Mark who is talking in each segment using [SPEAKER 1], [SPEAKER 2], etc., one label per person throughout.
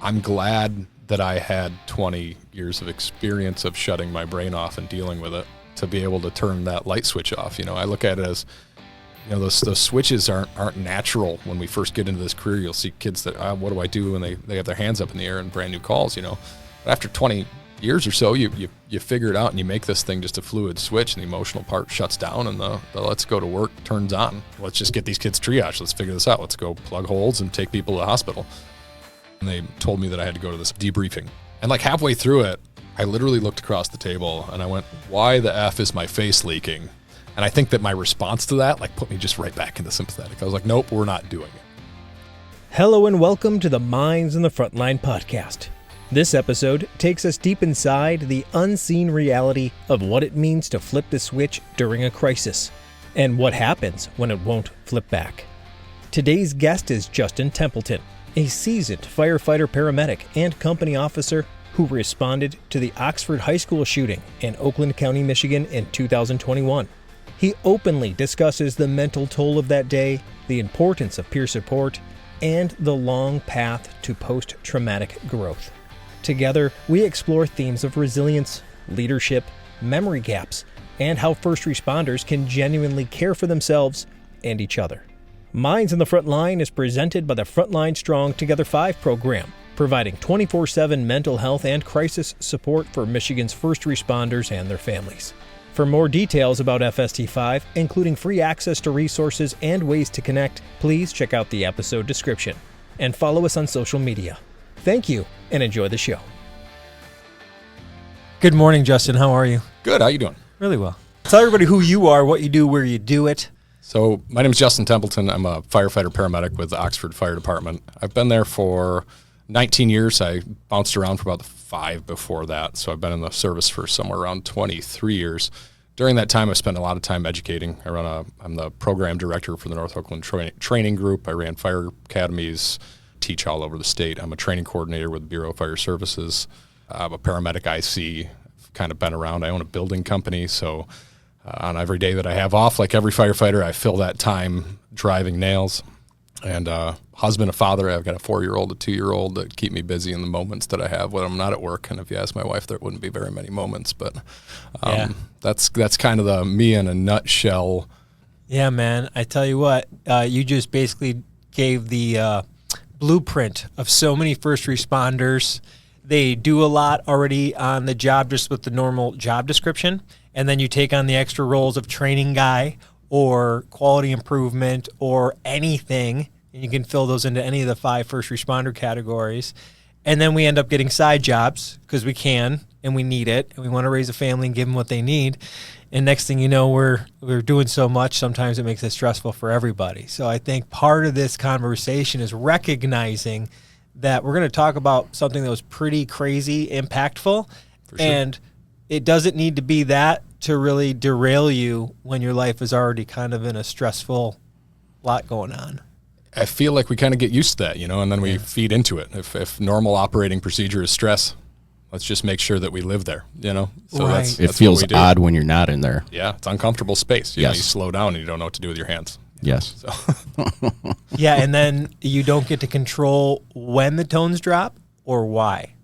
[SPEAKER 1] I'm glad that I had 20 years of experience of shutting my brain off and dealing with it to be able to turn that light switch off. I look at it as, those switches aren't natural. When we first get into this career, you'll see kids that, what do I do? And they have their hands up in the air and brand new calls, But after 20 years or so, you figure it out and you make this thing just a fluid switch, and the emotional part shuts down and the let's go to work turns on. Let's just get these kids triaged. Let's figure this out. Let's go plug holes and take people to the hospital. And they told me that I had to go to this debriefing. And like halfway through it, I literally looked across the table and I went, why the F is my face leaking? And I think that my response to that put me just right back into sympathetic. I was like, nope, we're not doing it.
[SPEAKER 2] Hello and welcome to the Minds in the Frontline Podcast. This episode takes us deep inside the unseen reality of what it means to flip the switch during a crisis and what happens when it won't flip back. Today's guest is Justin Templeton, a seasoned firefighter, paramedic, and company officer who responded to the Oxford High School shooting in Oakland County, Michigan in 2021. He openly discusses the mental toll of that day, the importance of peer support, and the long path to post-traumatic growth. Together, we explore themes of resilience, leadership, memory gaps, and how first responders can genuinely care for themselves and each other. Minds in the Frontline is presented by the Frontline Strong Together 5 program, providing 24/7 mental health and crisis support for Michigan's first responders and their families. For more details about FST5, including free access to resources and ways to connect, please check out the episode description and follow us on social media. Thank you and enjoy the show. Good morning, Justin. How are you?
[SPEAKER 1] Good. How you doing?
[SPEAKER 2] Really well. Tell everybody who you are, what you do, where you do it.
[SPEAKER 1] So my name is Justin Templeton. I'm a firefighter paramedic with the Oxford Fire Department. I've been there for 19 years. I bounced around for about 5 before that. So I've been in the service for somewhere around 23 years. During that time, I spent a lot of time educating. I'm the program director for the North Oakland Training Group. I ran fire academies, teach all over the state. I'm a training coordinator with the Bureau of Fire Services. I'm a paramedic IC. I've kind of been around. I own a building company, so on every day that I have off, like every firefighter, I fill that time driving nails. And husband, a father, I've got a 4-year-old, a 2-year-old that keep me busy in the moments that I have when I'm not at work. And if you ask my wife, there wouldn't be very many moments. But that's kind of the me in a nutshell.
[SPEAKER 2] Yeah, man. I tell you what, you just basically gave the blueprint of so many first responders. They do a lot already on the job just with the normal job description. And then you take on the extra roles of training guy or quality improvement or anything, and you can fill those into any of the 5 first responder categories. And then we end up getting side jobs because we can and we need it, and we want to raise a family and give them what they need. And next thing you know, we're doing so much, sometimes it makes it stressful for everybody. So I think part of this conversation is recognizing that we're going to talk about something that was pretty crazy, impactful,
[SPEAKER 1] For sure.
[SPEAKER 2] And it doesn't need to be that to really derail you when your life is already kind of in a stressful lot going on.
[SPEAKER 1] I feel like we kind of get used to that, and then we feed into it. If normal operating procedure is stress, let's just make sure that we live there, So
[SPEAKER 2] right.
[SPEAKER 1] that's
[SPEAKER 3] It feels odd when you're not in there.
[SPEAKER 1] Yeah, it's uncomfortable space.
[SPEAKER 3] Yes.
[SPEAKER 1] You slow down and you don't know what to do with your hands.
[SPEAKER 3] Yes.
[SPEAKER 1] So.
[SPEAKER 2] Yeah, and then you don't get to control when the tones drop or why.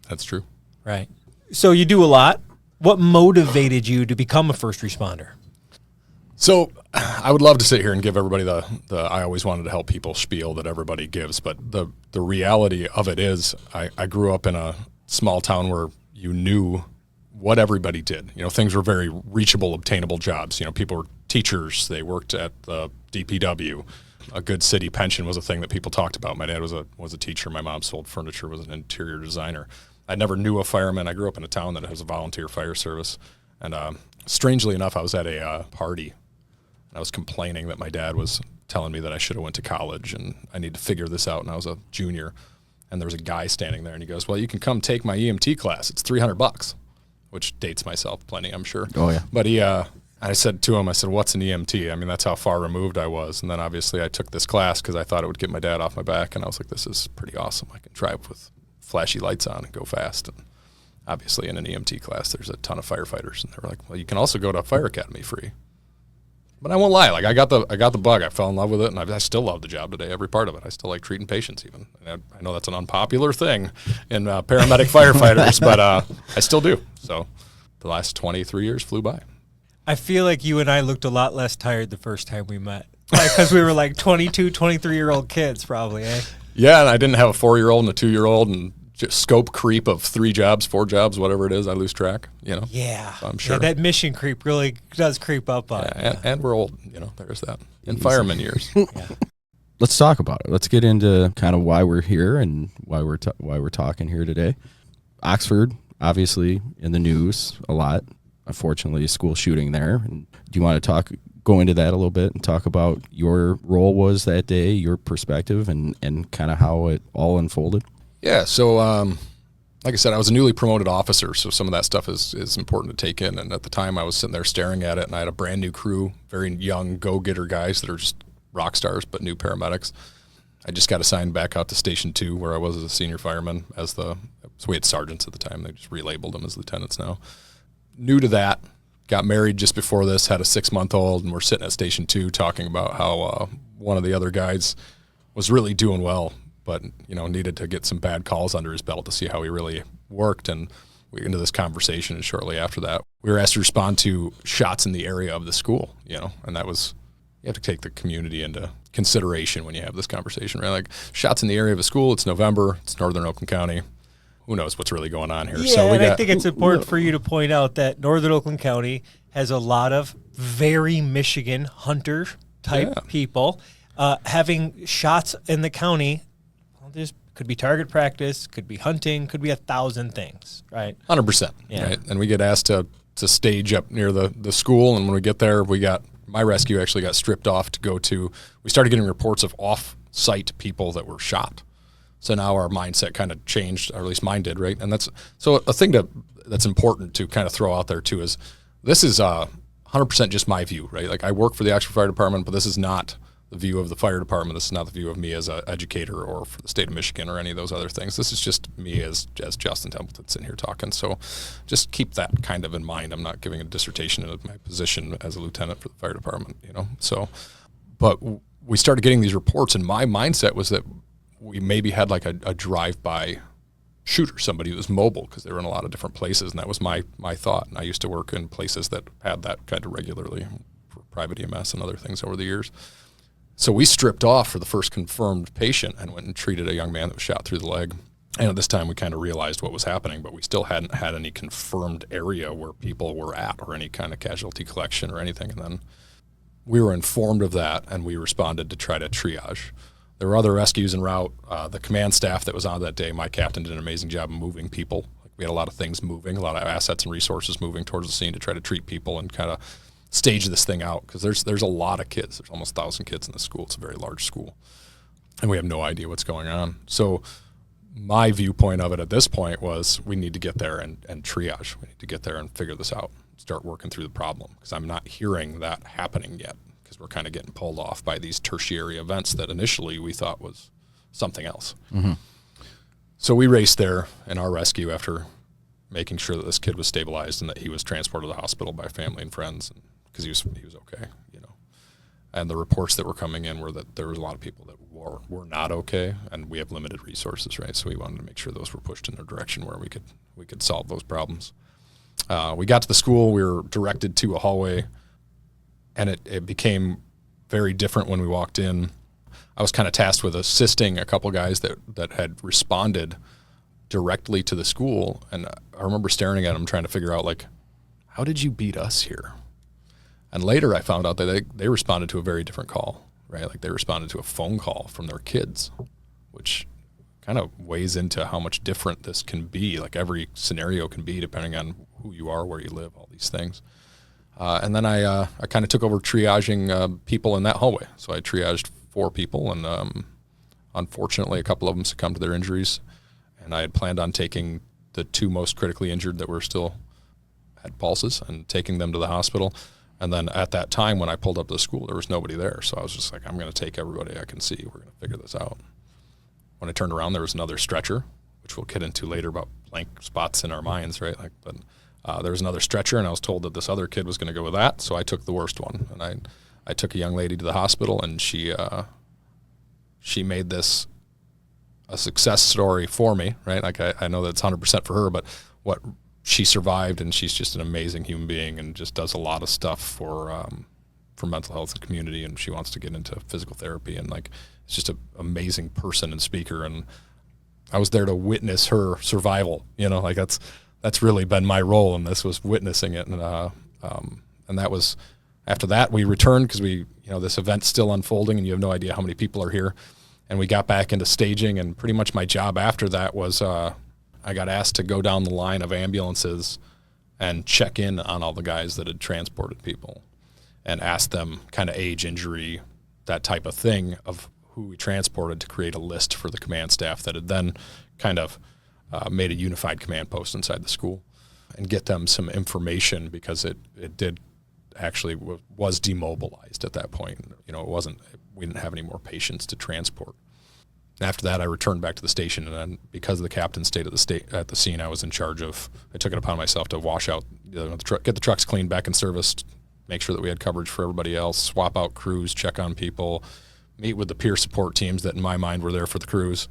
[SPEAKER 1] That's true.
[SPEAKER 2] Right. So you do a lot. What motivated you to become a first responder?
[SPEAKER 1] So I would love to sit here and give everybody the I always wanted to help people spiel that everybody gives, but the reality of it is I grew up in a small town where you knew what everybody did. Things were very reachable, obtainable jobs. People were teachers. They worked at the DPW. A good city pension was a thing that people talked about. My dad was a teacher. My mom sold furniture, was an interior designer. I never knew a fireman. I grew up in a town that has a volunteer fire service. And strangely enough, I was at a party. I was complaining that my dad was telling me that I should have went to college and I need to figure this out. And I was a junior. And there was a guy standing there and he goes, well, you can come take my EMT class. It's $300, which dates myself plenty, I'm sure.
[SPEAKER 3] Oh, yeah.
[SPEAKER 1] But I said to him, what's an EMT? I mean, that's how far removed I was. And then obviously I took this class because I thought it would get my dad off my back. And I was like, this is pretty awesome. I can drive with flashy lights on and go fast. And obviously in an EMT class, there's a ton of firefighters. And they were like, well, you can also go to a fire academy free. But I won't lie, like I got the bug. I fell in love with it, and I still love the job today, every part of it. I still like treating patients even. And I know that's an unpopular thing in paramedic firefighters, but I still do. So the last 23 years flew by.
[SPEAKER 2] I feel like you and I looked a lot less tired the first time we met. Because we were like 22, 23-year-old kids probably, eh?
[SPEAKER 1] Yeah, and I didn't have a 4-year-old and a 2-year-old and just scope creep of 3 jobs, 4 jobs, whatever it is. I lose track,
[SPEAKER 2] Yeah.
[SPEAKER 1] So I'm sure.
[SPEAKER 2] Yeah, that mission creep really does creep up on
[SPEAKER 1] you. And we're old, there's that. In fireman years.
[SPEAKER 2] Yeah.
[SPEAKER 3] Let's talk about it. Let's get into kind of why we're here and why we're talking here today. Oxford, obviously, in the news a lot. Unfortunately, a school shooting there. And do you want to go into that a little bit and talk about your role was that day, your perspective, and kind of how it all unfolded?
[SPEAKER 1] Yeah, so like I said, I was a newly promoted officer, so some of that stuff is important to take in. And at the time, I was sitting there staring at it, and I had a brand new crew, very young go-getter guys that are just rock stars, but new paramedics. I just got assigned back out to Station 2, where I was as a senior fireman. So we had sergeants at the time. They just relabeled them as lieutenants now. New to that, got married just before this, had a 6-month-old, and we're sitting at Station 2 talking about how one of the other guys was really doing well, but needed to get some bad calls under his belt to see how he really worked. And we got into this conversation, and shortly after that, we were asked to respond to shots in the area of the school, and that was, you have to take the community into consideration when you have this conversation, right? Like, shots in the area of a school, it's November, it's Northern Oakland County. Who knows what's really going on here?
[SPEAKER 2] Yeah, so I think it's important for you to point out that Northern Oakland County has a lot of very Michigan hunter-type people. Having shots in the county, there's could be target practice, could be hunting, could be 1,000 things, right?
[SPEAKER 1] 100%,
[SPEAKER 2] yeah.
[SPEAKER 1] Right? And we get asked to stage up near the school, and when we get there, my rescue actually got stripped off to go to, we started getting reports of off-site people that were shot. So now our mindset kind of changed, or at least mine did, right? And that's, so a thing that's important to kind of throw out there too is, this is 100% just my view, right? Like, I work for the Oxford Fire Department, but this is not the view of the fire department. This is not the view of me as an educator or for the state of Michigan or any of those other things. This is just me as Justin Templeton sitting here talking. So just keep that kind of in mind. I'm not giving a dissertation of my position as a lieutenant for the fire department, So, but we started getting these reports, and my mindset was that we maybe had like a drive-by shooter, somebody who was mobile, because they were in a lot of different places, and that was my thought. And I used to work in places that had that kind of regularly for private EMS and other things over the years. So we stripped off for the first confirmed patient and went and treated a young man that was shot through the leg. And at this time, we kind of realized what was happening, but we still hadn't had any confirmed area where people were at or any kind of casualty collection or anything. And then we were informed of that, and we responded to try to triage. There were other rescues en route. The command staff that was on that day, my captain did an amazing job of moving people. We had a lot of things moving, a lot of assets and resources moving towards the scene to try to treat people and kind of stage this thing out, because there's a lot of kids. There's almost 1,000 kids in the school. It's a very large school, and we have no idea what's going on. So my viewpoint of it at this point was, we need to get there and triage. We need to get there and figure this out, start working through the problem, because I'm not hearing that happening yet, because we're kind of getting pulled off by these tertiary events that initially we thought was something else. Mm-hmm. So we raced there in our rescue after making sure that this kid was stabilized and that he was transported to the hospital by family and friends, because he was okay, And the reports that were coming in were that there was a lot of people that were not okay, and we have limited resources, right? So we wanted to make sure those were pushed in a direction where we could solve those problems. We got to the school. We were directed to a hallway, and it became very different when we walked in. I was kind of tasked with assisting a couple guys that had responded directly to the school, and I remember staring at them trying to figure out, like, how did you beat us here? And later I found out that they responded to a very different call, right? Like, they responded to a phone call from their kids, which kind of weighs into how much different this can be. Like, every scenario can be depending on who you are, where you live, all these things. And then I kind of took over triaging people in that hallway. So I triaged 4 people, and unfortunately a couple of them succumbed to their injuries. And I had planned on taking the 2 most critically injured that were still had pulses and taking them to the hospital. And then at that time, when I pulled up to the school, there was nobody there. So I was just like, I'm going to take everybody I can see. We're going to figure this out. When I turned around, there was another stretcher, which we'll get into later about blank spots in our minds, right? But there was another stretcher, and I was told that this other kid was going to go with that. So I took the worst one, and I took a young lady to the hospital, and she made this a success story for me, right? Like I know that it's 100% for her, but what she survived, and she's just an amazing human being and just does a lot of stuff for mental health and community, and she wants to get into physical therapy, and like it's just an amazing person and speaker, and I was there to witness her survival, like that's really been my role, and this was witnessing it, and that was, after that we returned because this event's still unfolding and you have no idea how many people are here, and we got back into staging, and pretty much my job after that was I got asked to go down the line of ambulances and check in on all the guys that had transported people and ask them kind of age, injury, that type of thing of who we transported, to create a list for the command staff that had then kind of made a unified command post inside the school and get them some information, because it did actually was demobilized at that point. We didn't have any more patients to transport. After that, I returned back to the station, and then because the captain stayed at the scene, I took it upon myself to wash out, get the trucks cleaned, back in service, make sure that we had coverage for everybody else, swap out crews, check on people, meet with the peer support teams that in my mind were there for the crews,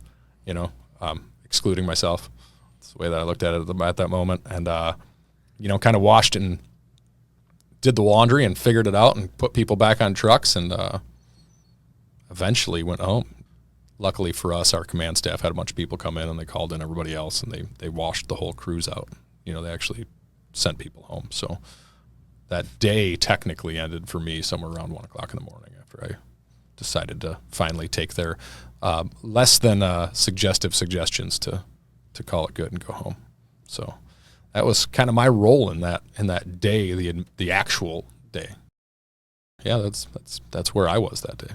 [SPEAKER 1] excluding myself. That's the way that I looked at it at that moment. And, kind of washed and did the laundry and figured it out and put people back on trucks, and eventually went home. Luckily for us, our command staff had a bunch of people come in, and they called in everybody else, and they washed the whole crews out. They actually sent people home. So that day technically ended for me somewhere around 1 o'clock in the morning after I decided to finally take their less than suggestive suggestions to call it good and go home. So that was kind of my role in that day, the actual day. Yeah, that's where I was that day.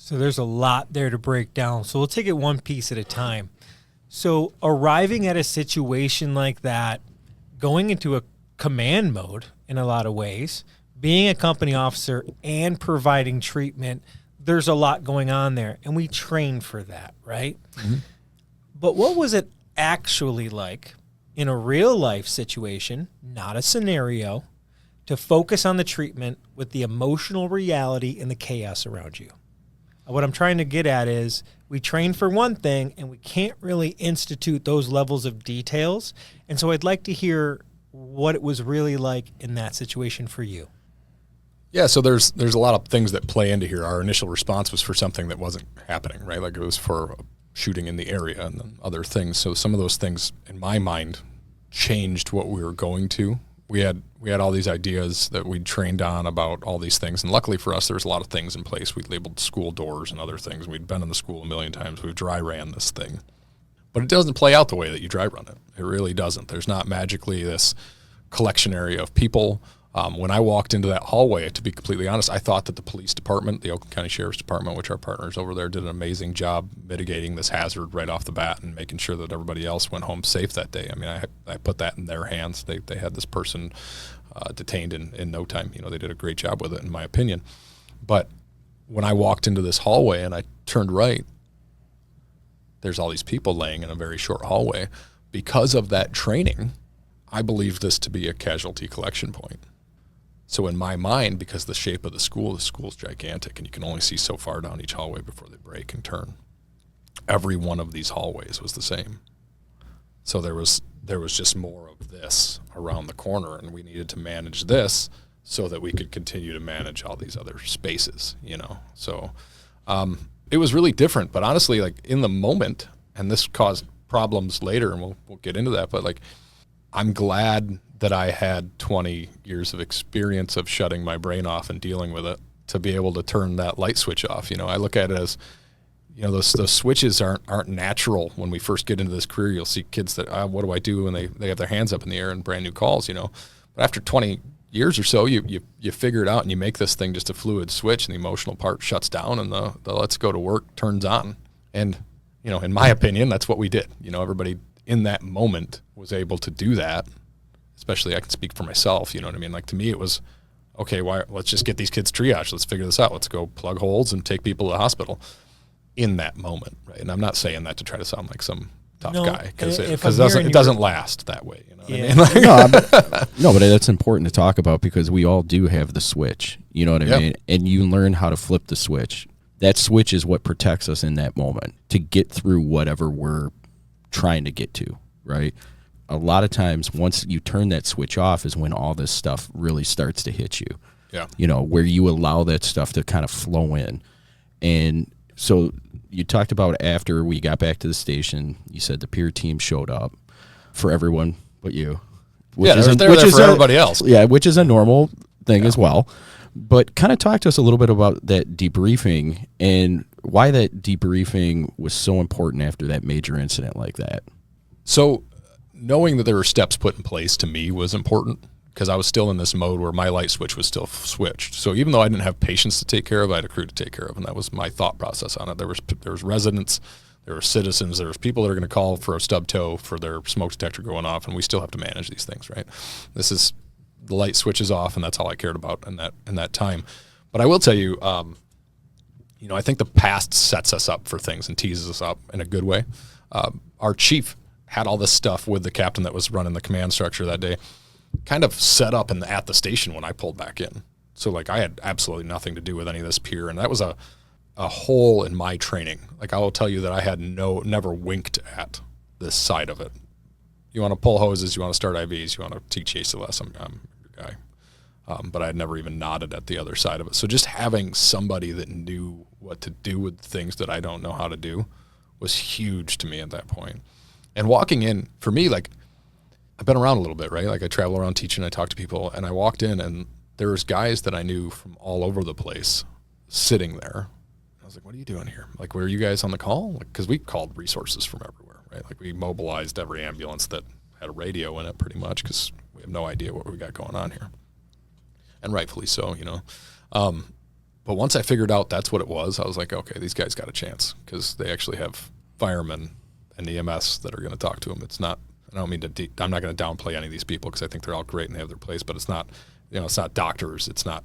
[SPEAKER 2] So there's a lot there to break down. So we'll take it one piece at a time. So arriving at a situation like that, going into a command mode in a lot of ways, being a company officer and providing treatment, there's a lot going on there. And we train for that, right? Mm-hmm. But what was it actually like in a real life situation, not a scenario, to focus on the treatment with the emotional reality and the chaos around you? What I'm trying to get at is we train for one thing and we can't really institute those levels of details. And so I'd like to hear what it was really like in that situation for you.
[SPEAKER 1] Yeah, so there's a lot of things that play into here. Our initial response was for something that wasn't happening, right? Like it was for shooting in the area and then other things. So some of those things in my mind changed what we were going to. We had all these ideas that we'd trained on about all these things, and luckily for us, there's a lot of things in place. We labeled school doors and other things. We'd been in the school a million times. We've dry ran this thing, but it doesn't play out the way that you dry run it. It really doesn't. There's not magically this collection area of people. When I walked into that hallway, to be completely honest, I thought that the police department, the Oakland County Sheriff's Department, which our partners over there, did an amazing job mitigating this hazard right off the bat and making sure that everybody else went home safe that day. I mean, I put that in their hands. They had this person detained in no time. They did a great job with it, in my opinion. But when I walked into this hallway and I turned right, there's all these people laying in a very short hallway. Because of that training, I believe this to be a casualty collection point. So in my mind, because the shape of the school's gigantic and you can only see so far down each hallway before they break and turn, every one of these hallways was the same. So there was just more of this around the corner, and we needed to manage this so that we could continue to manage all these other spaces, So it was really different, but honestly, like in the moment, and this caused problems later, and we'll get into that, but like I'm glad that I had 20 years of experience of shutting my brain off and dealing with it to be able to turn that light switch off. I look at it as, those switches aren't natural. When we first get into this career, you'll see kids that, what do I do? And they have their hands up in the air and brand new calls, But after 20 years or so, you figure it out and you make this thing just a fluid switch, and the emotional part shuts down and the let's go to work turns on. And, in my opinion, that's what we did. Everybody in that moment was able to do that. Especially I can speak for myself, you know what I mean? Like to me it was, okay, let's just get these kids triaged. Let's figure this out. Let's go plug holes and take people to the hospital in that moment, right? And I'm not saying that to try to sound like some tough guy, because it doesn't last that way, what I mean?
[SPEAKER 3] No, but it's important to talk about because we all do have the switch, You know what I mean? And you learn how to flip the switch. That switch is what protects us in that moment to get through whatever we're trying to get to, right? A lot of times, once you turn that switch off is when all this stuff really starts to hit you. Yeah. You know, where you allow that stuff to kind of flow in. And so you talked about after we got back to the station, you said the peer team showed up for everyone but you.
[SPEAKER 1] They're there for everybody else.
[SPEAKER 3] Yeah, which is a normal thing as well. But kind of talk to us a little bit about that debriefing and why that debriefing was so important after that major incident like that.
[SPEAKER 1] So knowing that there were steps put in place to me was important because I was still in this mode where my light switch was still switched. So even though I didn't have patients to take care of, I had a crew to take care of, and that was my thought process on it. There was residents, there were citizens, there was people that are going to call for a stub toe for their smoke detector going off, and we still have to manage these things, right? The light switches off, and that's all I cared about in that time. But I will tell you, I think the past sets us up for things and teases us up in a good way. Our chief had all this stuff with the captain that was running the command structure that day, kind of set up at the station when I pulled back in. So like I had absolutely nothing to do with any of this peer, and that was a hole in my training. Like I will tell you that I had never winked at this side of it. You want to pull hoses, you want to start IVs, you want to teach ACLS, I'm your guy. But I had never even nodded at the other side of it. So just having somebody that knew what to do with things that I don't know how to do was huge to me at that point. And walking in, for me, like, I've been around a little bit, right? Like I travel around teaching, I talk to people, and I walked in and there was guys that I knew from all over the place sitting there. I was like, what are you doing here? Like, were you guys on the call? Because we called resources from everywhere, right? Like we mobilized every ambulance that had a radio in it pretty much because we have no idea what we got going on here. And rightfully so, But once I figured out that's what it was, I was like, okay, these guys got a chance because they actually have firemen and EMS that are going to talk to them. It's not, I don't mean to, I'm not going to downplay any of these people because I think they're all great and they have their place, but it's not, it's not doctors. It's not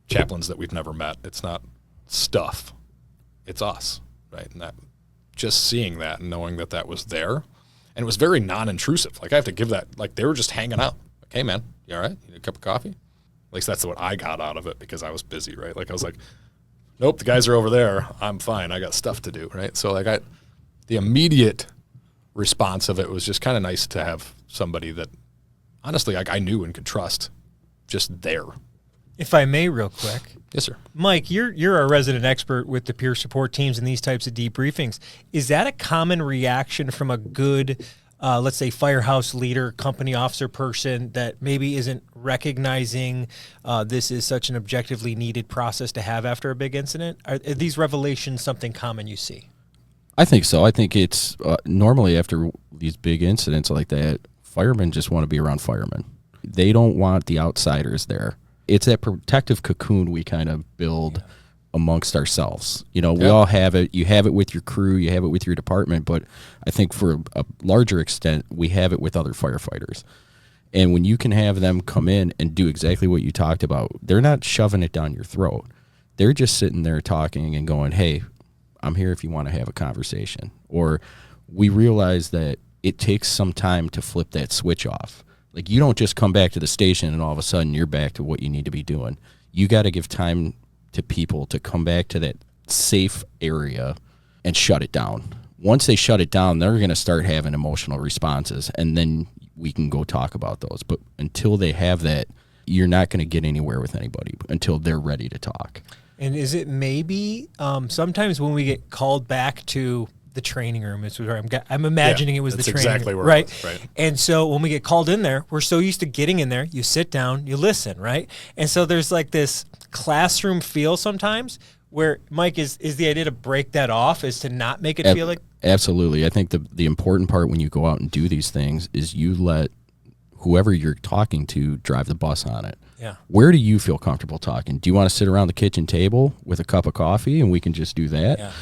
[SPEAKER 1] chaplains that we've never met. It's not stuff. It's us, right? And that, just seeing that and knowing that was there, and it was very non-intrusive. Like I have to give that, like they were just hanging out. Like, hey man, you all right? You need a cup of coffee? At least that's what I got out of it because I was busy, right? Like I was like, nope, the guys are over there. I'm fine. I got stuff to do, right? So like the immediate response of it was just kind of nice to have somebody that honestly like I knew and could trust just there.
[SPEAKER 2] If I may, real quick.
[SPEAKER 1] Yes, sir.
[SPEAKER 2] Mike, you're our resident expert with the peer support teams and these types of debriefings. Is that a common reaction from a good, let's say, firehouse leader, company officer person that maybe isn't recognizing this is such an objectively needed process to have after a big incident? Are these revelations something common you see?
[SPEAKER 3] I think so. I think it's normally after these big incidents like that, firemen just want to be around firemen. They don't want the outsiders there. It's that protective cocoon we kind of build amongst ourselves. We all have it. You have it with your crew, you have it with your department, but I think for a larger extent, we have it with other firefighters. And when you can have them come in and do exactly what you talked about, they're not shoving it down your throat. They're just sitting there talking and going, hey, I'm here if you want to have a conversation. Or we realize that it takes some time to flip that switch off. Like you don't just come back to the station and all of a sudden you're back to what you need to be doing. You got to give time to people to come back to that safe area and shut it down. Once they shut it down, they're going to start having emotional responses, and then we can go talk about those. But until they have that, you're not going to get anywhere with anybody until they're ready to talk.
[SPEAKER 2] And is it maybe sometimes when we get called back to the training room, is where I'm imagining it was the training
[SPEAKER 1] exactly
[SPEAKER 2] room,
[SPEAKER 1] where
[SPEAKER 2] right?
[SPEAKER 1] It was, right?
[SPEAKER 2] And so when we get called in there, we're so used to getting in there, you sit down, you listen, right? And so there's like this classroom feel sometimes where, Mike, is the idea to break that off, is to not make it feel like...
[SPEAKER 3] Absolutely. I think the important part when you go out and do these things is you let whoever you're talking to drive the bus on it.
[SPEAKER 2] Yeah.
[SPEAKER 3] Where do you feel comfortable talking? Do you want to sit around the kitchen table with a cup of coffee and we can just do that?
[SPEAKER 2] Yeah.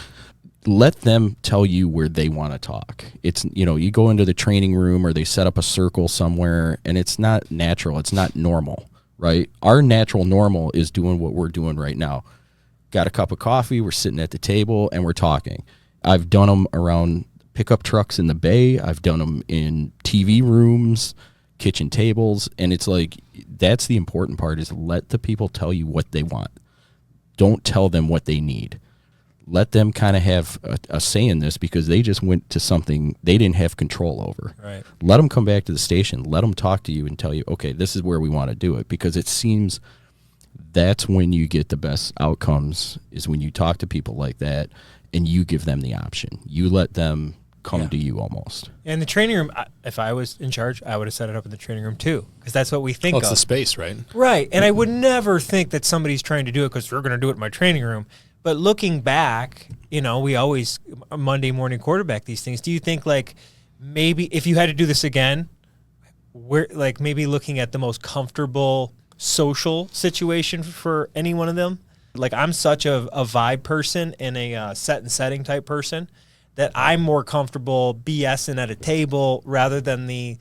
[SPEAKER 3] Let them tell you where they want to talk. It's, you go into the training room or they set up a circle somewhere and it's not natural. It's not normal, right? Our natural normal is doing what we're doing right now. Got a cup of coffee, we're sitting at the table and we're talking. I've done them around pickup trucks in the bay. I've done them in TV rooms, kitchen tables. And it's like, that's the important part, is let the people tell you what they want. Don't tell them what they need. Let them kind of have a say in this, because they just went to something they didn't have control over.
[SPEAKER 2] Right.
[SPEAKER 3] Let them come back to the station. Let them talk to you and tell you, okay, this is where we want to do it. Because it seems that's when you get the best outcomes, is when you talk to people like that and you give them the option. You let them come to you almost.
[SPEAKER 2] And the training room, if I was in charge, I would have set it up in the training room too, because that's what we think
[SPEAKER 1] Well, it's
[SPEAKER 2] of.
[SPEAKER 1] the space, right?
[SPEAKER 2] Right. And I would never think that somebody's trying to do it because we're going to do it in my training room. But looking back, you know, we always Monday morning quarterback these things. Do you think, like, maybe if you had to do this again, we're like maybe looking at the most comfortable social situation for any one of them? Like, I'm such a vibe person and a set and setting type person that I'm more comfortable BSing at a table rather than the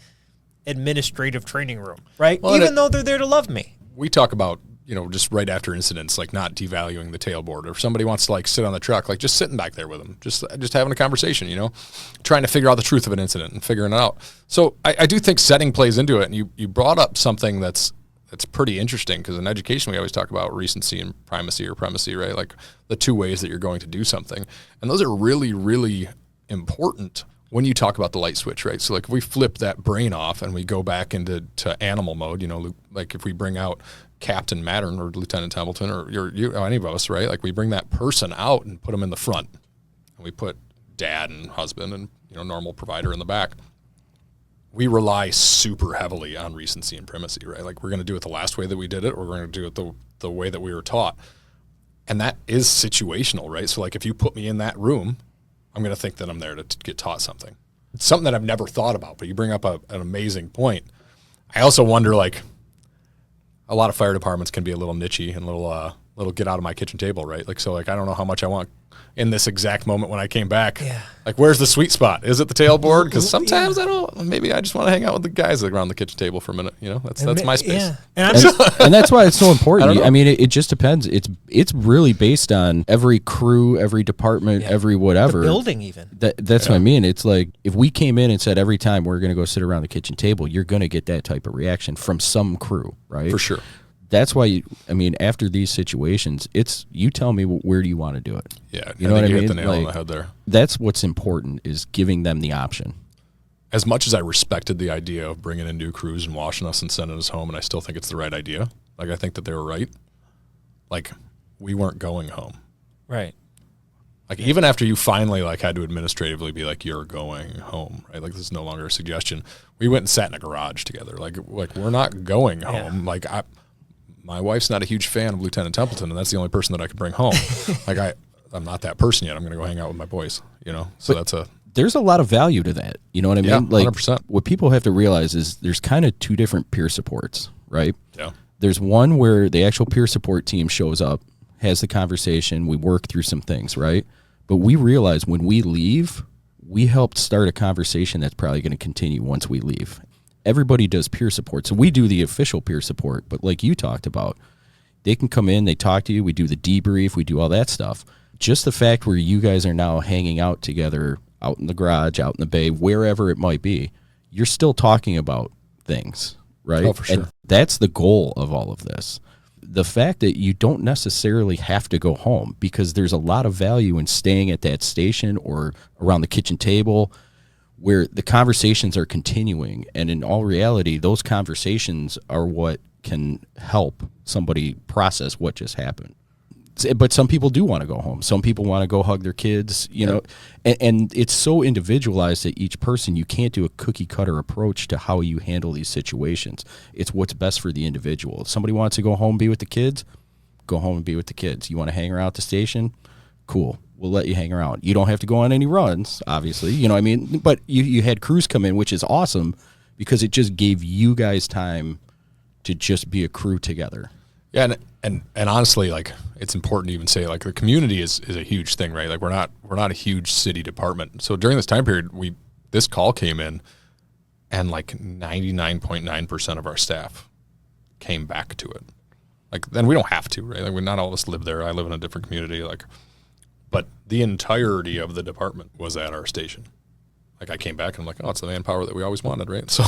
[SPEAKER 2] administrative training room, right?
[SPEAKER 1] Well,
[SPEAKER 2] even though they're there to love me.
[SPEAKER 1] We talk about, you know, just right after incidents, like not devaluing the tailboard. Or if somebody wants to like sit on the truck, like just sitting back there with them, just having a conversation, you know, trying to figure out the truth of an incident and figuring it out. So I do think setting plays into it. And you brought up something that's pretty interesting, because in education we always talk about recency and primacy, right? Like the two ways that you're going to do something. And those are really, really important when you talk about the light switch, right? So like if we flip that brain off and we go back into animal mode, you know, like if we bring out Captain Mattern or Lieutenant Templeton or you any of us, right? Like we bring that person out and put them in the front, and we put dad and husband and, you know, normal provider in the back. We rely super heavily on recency and primacy, right? Like we're going to do it the last way that we did it, or we're going to do it the way that we were taught. And that is situational, right? So like if you put me in that room, I'm going to think that I'm there to get taught something. It's something that I've never thought about, but you bring up an amazing point. I also wonder, like, a lot of fire departments can be a little nichey and a little get out of my kitchen table, right? Like, so like, I don't know how much I want in this exact moment when I came back. Yeah. Like, where's the sweet spot? Is it the tailboard? Because sometimes maybe I just want to hang out with the guys around the kitchen table for a minute. You know, that's my space. Yeah.
[SPEAKER 3] And that's why it's so important. I mean, it just depends. It's really based on every crew, every department, every whatever.
[SPEAKER 2] The building even.
[SPEAKER 3] That's what I mean. It's like, if we came in and said every time we're going to go sit around the kitchen table, you're going to get that type of reaction from some crew, right?
[SPEAKER 1] For sure.
[SPEAKER 3] That's why after these situations, it's, you tell me where do you want to do it.
[SPEAKER 1] Yeah,
[SPEAKER 3] you know what I mean?
[SPEAKER 1] Hit the nail on the head there.
[SPEAKER 3] That's what's important, is giving them the option.
[SPEAKER 1] As much as I respected the idea of bringing in new crews and washing us and sending us home, and I still think it's the right idea. Like, I think that they were right. Like, we weren't going home.
[SPEAKER 2] Right.
[SPEAKER 1] Like, even after you finally like had to administratively be like, you're going home, right? Like, this is no longer a suggestion. We went and sat in a garage together. Like we're not going home. Like, my wife's not a huge fan of Lieutenant Templeton, and that's the only person that I could bring home. Like, I'm not that person yet. I'm going to go hang out with my boys, you know? So
[SPEAKER 3] there's a lot of value to that. You know what I mean?
[SPEAKER 1] Yeah,
[SPEAKER 3] like
[SPEAKER 1] 100%.
[SPEAKER 3] What people have to realize is there's kind of two different peer supports, right?
[SPEAKER 1] Yeah.
[SPEAKER 3] There's one where the actual peer support team shows up, has the conversation, we work through some things, right? But we realize when we leave, we helped start a conversation that's probably going to continue once we leave. Everybody does peer support. So we do the official peer support, but like you talked about, they can come in, they talk to you, we do the debrief, we do all that stuff. Just the fact where you guys are now hanging out together, out in the garage, out in the bay, wherever it might be, you're still talking about things, right?
[SPEAKER 1] Oh, for sure.
[SPEAKER 3] And that's the goal of all of this. The fact that you don't necessarily have to go home, because there's a lot of value in staying at that station or around the kitchen table where the conversations are continuing. And in all reality, those conversations are what can help somebody process what just happened. But some people do want to go home. Some people want to go hug their kids, you know, and it's so individualized to each person. You can't do a cookie cutter approach to how you handle these situations. It's what's best for the individual. If somebody wants to go home and be with the kids, go home and be with the kids. You want to hang around at the station? Cool. We'll let you hang around. You don't have to go on any runs, obviously, you know what I mean? But you had crews come in, which is awesome, because it just gave you guys time to just be a crew together.
[SPEAKER 1] Yeah, and honestly, like, it's important to even say, like, the community is a huge thing, right? Like, we're not a huge city department. So during this time period, this call came in, and like 99.9% of our staff came back to it. Like, then we don't have to, right? Like, not all of us live there. I live in a different community, like, but the entirety of the department was at our station. like I came back and I'm like, oh, it's the manpower that we always wanted, right? So,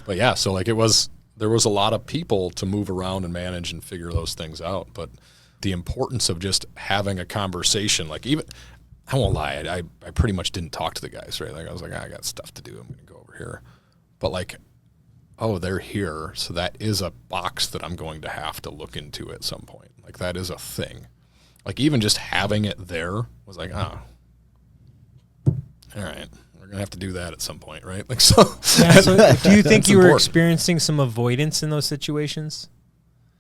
[SPEAKER 1] but yeah, so like there was a lot of people to move around and manage and figure those things out. But the importance of just having a conversation, like even, I won't lie, I pretty much didn't talk to the guys, right? Like I was like, I got stuff to do. I'm going to go over here. But like, oh, they're here. So that is a box that I'm going to have to look into at some point. Like that is a thing. Like even just having it there was like, oh, all right, we're gonna have to do that at some point, right? Like so.
[SPEAKER 2] Yeah, so do you think you were
[SPEAKER 1] important.
[SPEAKER 2] experiencing some avoidance in those situations?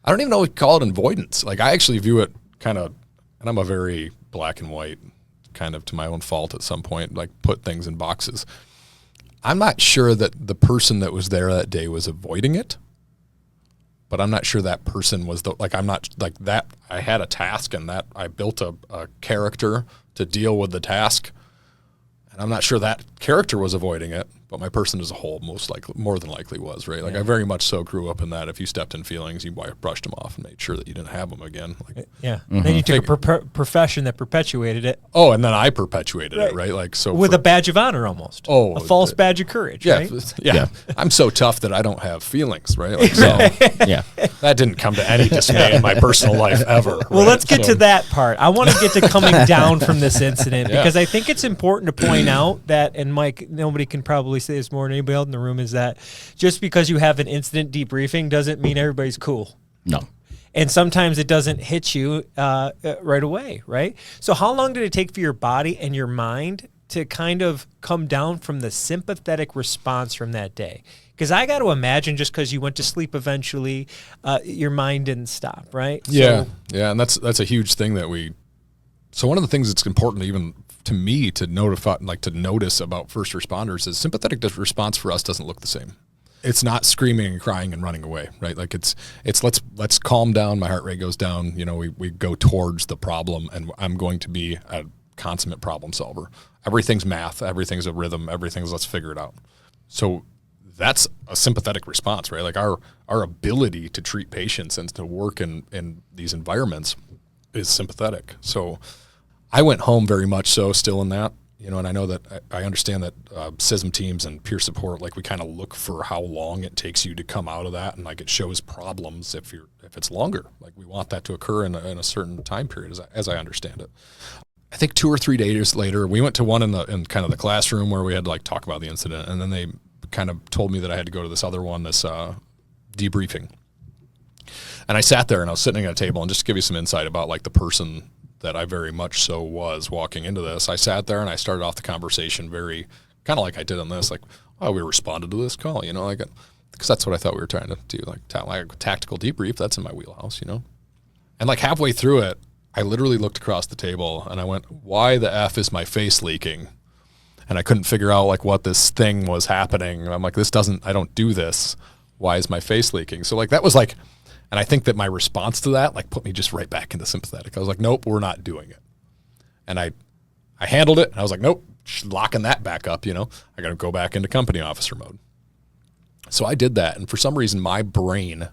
[SPEAKER 1] I don't even know what we call it avoidance. Like I actually view it kind of, and I'm a very black and white, kind of to my own fault at some point, like put things in boxes. I'm not sure that the person that was there that day was avoiding it, but I'm not sure that person was I'm not like that. I had a task and that I built a character to deal with the task. And I'm not sure that character was avoiding it, but my person as a whole more than likely was, right? Like I very much so grew up in that if you stepped in feelings, you brushed them off and made sure that you didn't have them again. Like,
[SPEAKER 2] yeah. Mm-hmm. Then you took a profession that perpetuated it.
[SPEAKER 1] Oh, and then I perpetuated it, right? Like so
[SPEAKER 2] with a badge of honor almost. Oh, a false badge of courage,
[SPEAKER 1] yeah,
[SPEAKER 2] right?
[SPEAKER 1] Yeah. I'm so tough that I don't have feelings, right? Like, so
[SPEAKER 3] Yeah.
[SPEAKER 1] that didn't come to any dismay in my personal life ever.
[SPEAKER 2] Well,
[SPEAKER 1] right?
[SPEAKER 2] let's get to that part. I want to get to coming down from this incident because I think it's important to point out that, and Mike, nobody can probably say this more than anybody else in the room, is that just because you have an incident debriefing doesn't mean everybody's cool.
[SPEAKER 3] No.
[SPEAKER 2] And sometimes it doesn't hit you right away, right? So how long did it take for your body and your mind to kind of come down from the sympathetic response from that day? Because I got to imagine just because you went to sleep eventually, your mind didn't stop, right?
[SPEAKER 1] Yeah, yeah, and that's a huge thing that we. So one of the things that's important, even to me, to notice about first responders is sympathetic response for us doesn't look the same. It's not screaming and crying and running away, right? Like it's let's calm down. My heart rate goes down. You know, we go towards the problem, and I'm going to be a consummate problem solver. Everything's math. Everything's a rhythm. Everything's let's figure it out. So that's a sympathetic response, right? Like our ability to treat patients and to work in these environments is sympathetic. So I went home very much so still in that, you know, and I know that I understand that SISM teams and peer support, like we kind of look for how long it takes you to come out of that, and like it shows problems if it's longer. Like we want that to occur in a certain time period, as I understand it. I think 2 or 3 days later, we went to one in kind of the classroom where we had to like talk about the incident, and then they kind of told me that I had to go to this other one, this debriefing. And I sat there and I was sitting at a table, and just to give you some insight about like the person that I very much so was walking into this, I sat there and I started off the conversation very kind of like I did on this, like, oh, we responded to this call, you know, like, because that's what I thought we were trying to do, like tactical debrief. That's in my wheelhouse, you know. And like halfway through it, I literally looked across the table and I went, why the F is my face leaking? And I couldn't figure out like what this thing was happening. And I'm like, I don't do this. Why is my face leaking? So like that was like, and I think that my response to that like put me just right back into sympathetic. I was like, nope, we're not doing it. And I handled it. And I was like, nope, locking that back up, you know. I got to go back into company officer mode. So I did that. And for some reason, my brain,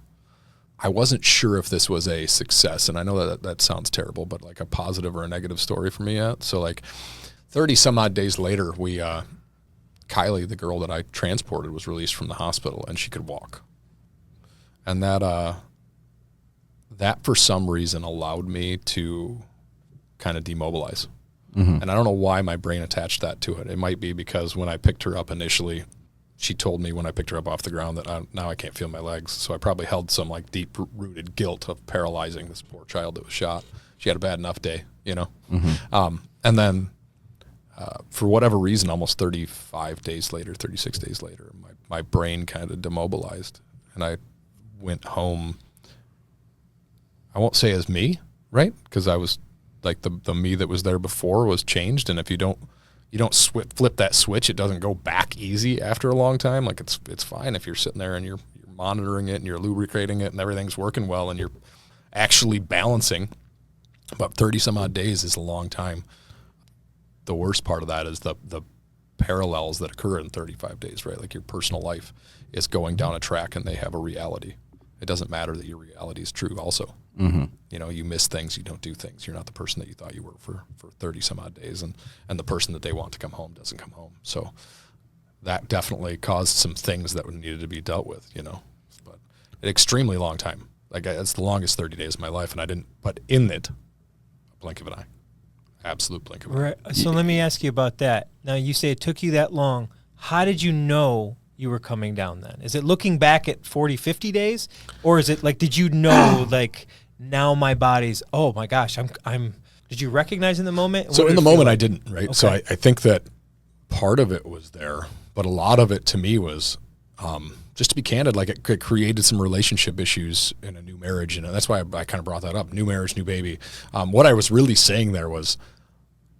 [SPEAKER 1] I wasn't sure if this was a success. And I know that sounds terrible, but like a positive or a negative story for me yet. So like 30 some odd days later, Kylie, the girl that I transported, was released from the hospital and she could walk. And that for some reason allowed me to kind of demobilize. Mm-hmm. And I don't know why my brain attached that to it. It might be because when I picked her up initially, she told me when I picked her up off the ground that now I can't feel my legs. So I probably held some like deep-rooted guilt of paralyzing this poor child that was shot. She had a bad enough day, you know. Mm-hmm. And then for whatever reason, almost 36 days later, my brain kind of demobilized. And I went home, I won't say as me, right? Because I was like the me that was there before was changed. And if you don't flip that switch, it doesn't go back easy after a long time. Like it's fine if you're sitting there and you're monitoring it and you're lubricating it and everything's working well and you're actually balancing. But 30 some odd days is a long time. The worst part of that is the parallels that occur in 35 days, right? Like your personal life is going down a track and they have a reality. It doesn't matter that your reality is true also, You know, you miss things, you don't do things. You're not the person that you thought you were for 30 some odd days, and the person that they want to come home doesn't come home. So that definitely caused some things that needed to be dealt with, you know. But an extremely long time. Like, it's the longest 30 days of my life, and I didn't, but in it, a blink of an eye. Absolute blink of an eye.
[SPEAKER 2] Right. So let me ask you about that. Now, you say it took you that long. How did you know you were coming down then? Is it looking back at 40, 50 days? Or is it like, did you know, like, now my body's, oh my gosh, I'm, did you recognize in the moment?
[SPEAKER 1] So in the moment I didn't, right?
[SPEAKER 2] Okay.
[SPEAKER 1] So I think that part of it was there, but a lot of it to me was, just to be candid, like it created some relationship issues in a new marriage. And that's why I kind of brought that up. New marriage, new baby. What I was really saying there was,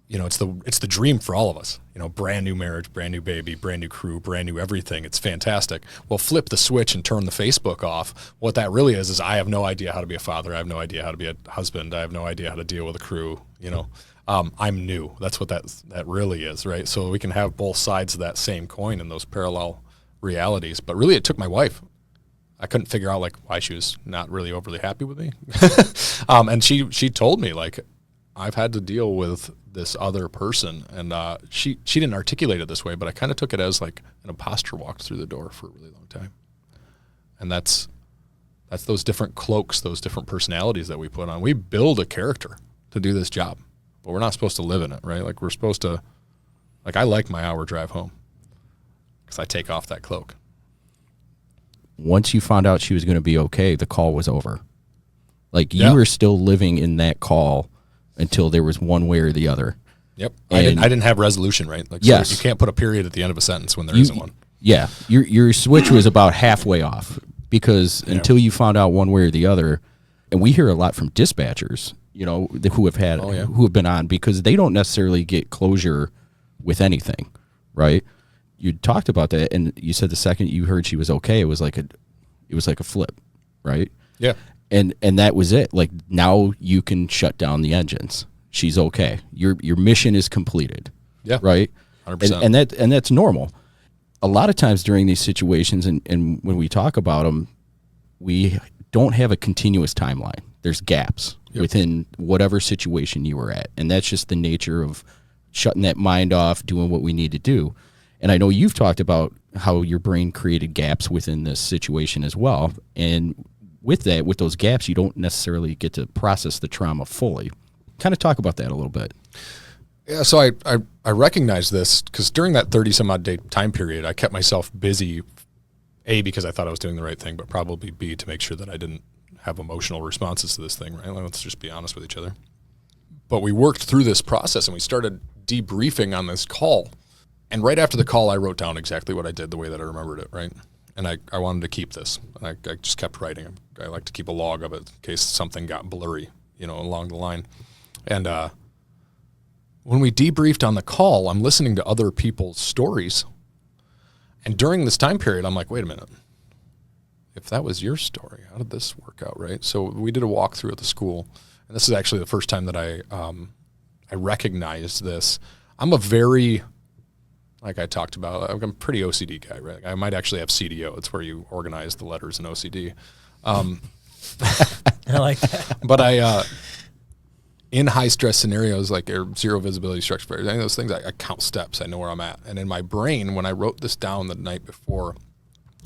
[SPEAKER 1] you know, it's the dream for all of us, you know, brand new marriage, brand new baby, brand new crew, brand new everything. It's fantastic. Well, flip the switch and turn the Facebook off. What that really is I have no idea how to be a father. I have no idea how to be a husband. I have no idea how to deal with a crew, you know. I'm new. That's what that really is, right? So we can have both sides of that same coin in those parallel realities. But really it took my wife. I couldn't figure out like why she was not really overly happy with me. And she told me, like, I've had to deal with this other person, and she didn't articulate it this way, but I kind of took it as like an imposter walked through the door for a really long time. And that's those different cloaks, those different personalities that we put on. We build a character to do this job, but we're not supposed to live in it, right? Like, we're supposed to, like, I like my hour drive home because I take off that cloak.
[SPEAKER 3] Once you found out she was going to be okay, the call was over. Like, you
[SPEAKER 1] Yeah.
[SPEAKER 3] were still living in that call until there was one way or the other.
[SPEAKER 1] Yep.
[SPEAKER 3] And
[SPEAKER 1] I didn't have resolution, right? Like,
[SPEAKER 3] yes.
[SPEAKER 1] So you can't put a period at the end of a sentence when there isn't one.
[SPEAKER 3] Yeah. Your switch was about halfway off because until you found out one way or the other, and we hear a lot from dispatchers, you know, who have been on, because they don't necessarily get closure with anything, right? You talked about that, and you said the second you heard she was okay, it was like a flip, right?
[SPEAKER 1] Yeah.
[SPEAKER 3] And that was it. Like, now you can shut down the engines. She's okay. Your mission is completed.
[SPEAKER 1] Yeah.
[SPEAKER 3] Right?
[SPEAKER 1] 100%.
[SPEAKER 3] And that's normal. A lot of times during these situations, and when we talk about them, we don't have a continuous timeline. There's gaps within whatever situation you were at. And that's just the nature of shutting that mind off, doing what we need to do. And I know you've talked about how your brain created gaps within this situation as well. And with those gaps, you don't necessarily get to process the trauma fully. Kind of talk about that a little bit.
[SPEAKER 1] Yeah, so I recognize this because during that 30-some-odd day time period, I kept myself busy, A, because I thought I was doing the right thing, but probably B, to make sure that I didn't have emotional responses to this thing, right? Let's just be honest with each other. But we worked through this process, and we started debriefing on this call. And right after the call, I wrote down exactly what I did the way that I remembered it, right? And I wanted to keep this. And I just kept writing. I like to keep a log of it in case something got blurry, you know, along the line. And when we debriefed on the call, I'm listening to other people's stories. And during this time period, I'm like, wait a minute. If that was your story, how did this work out, right? So we did a walkthrough at the school. And this is actually the first time that I recognized this. I'm a very... like I talked about, I'm a pretty OCD guy, right? I might actually have CDO. It's where you organize the letters in OCD.
[SPEAKER 2] I like that.
[SPEAKER 1] But in high stress scenarios, like zero visibility structure, any of those things, I count steps. I know where I'm at. And in my brain, when I wrote this down the night before,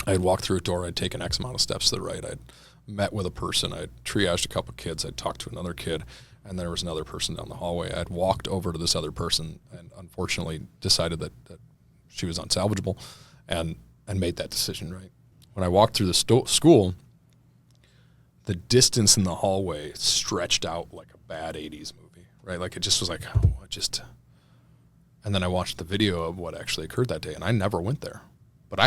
[SPEAKER 1] I'd walk through a door, I'd taken X amount of steps to the right. I'd met with a person. I'd triaged a couple of kids. I'd talked to another kid. And there was another person down the hallway. I'd walked over to this other person and unfortunately decided that she was unsalvageable and made that decision, right? When I walked through the school, the distance in the hallway stretched out like a bad 80s movie, right? Like it just was like, and then I watched the video of what actually occurred that day, and I never went there. But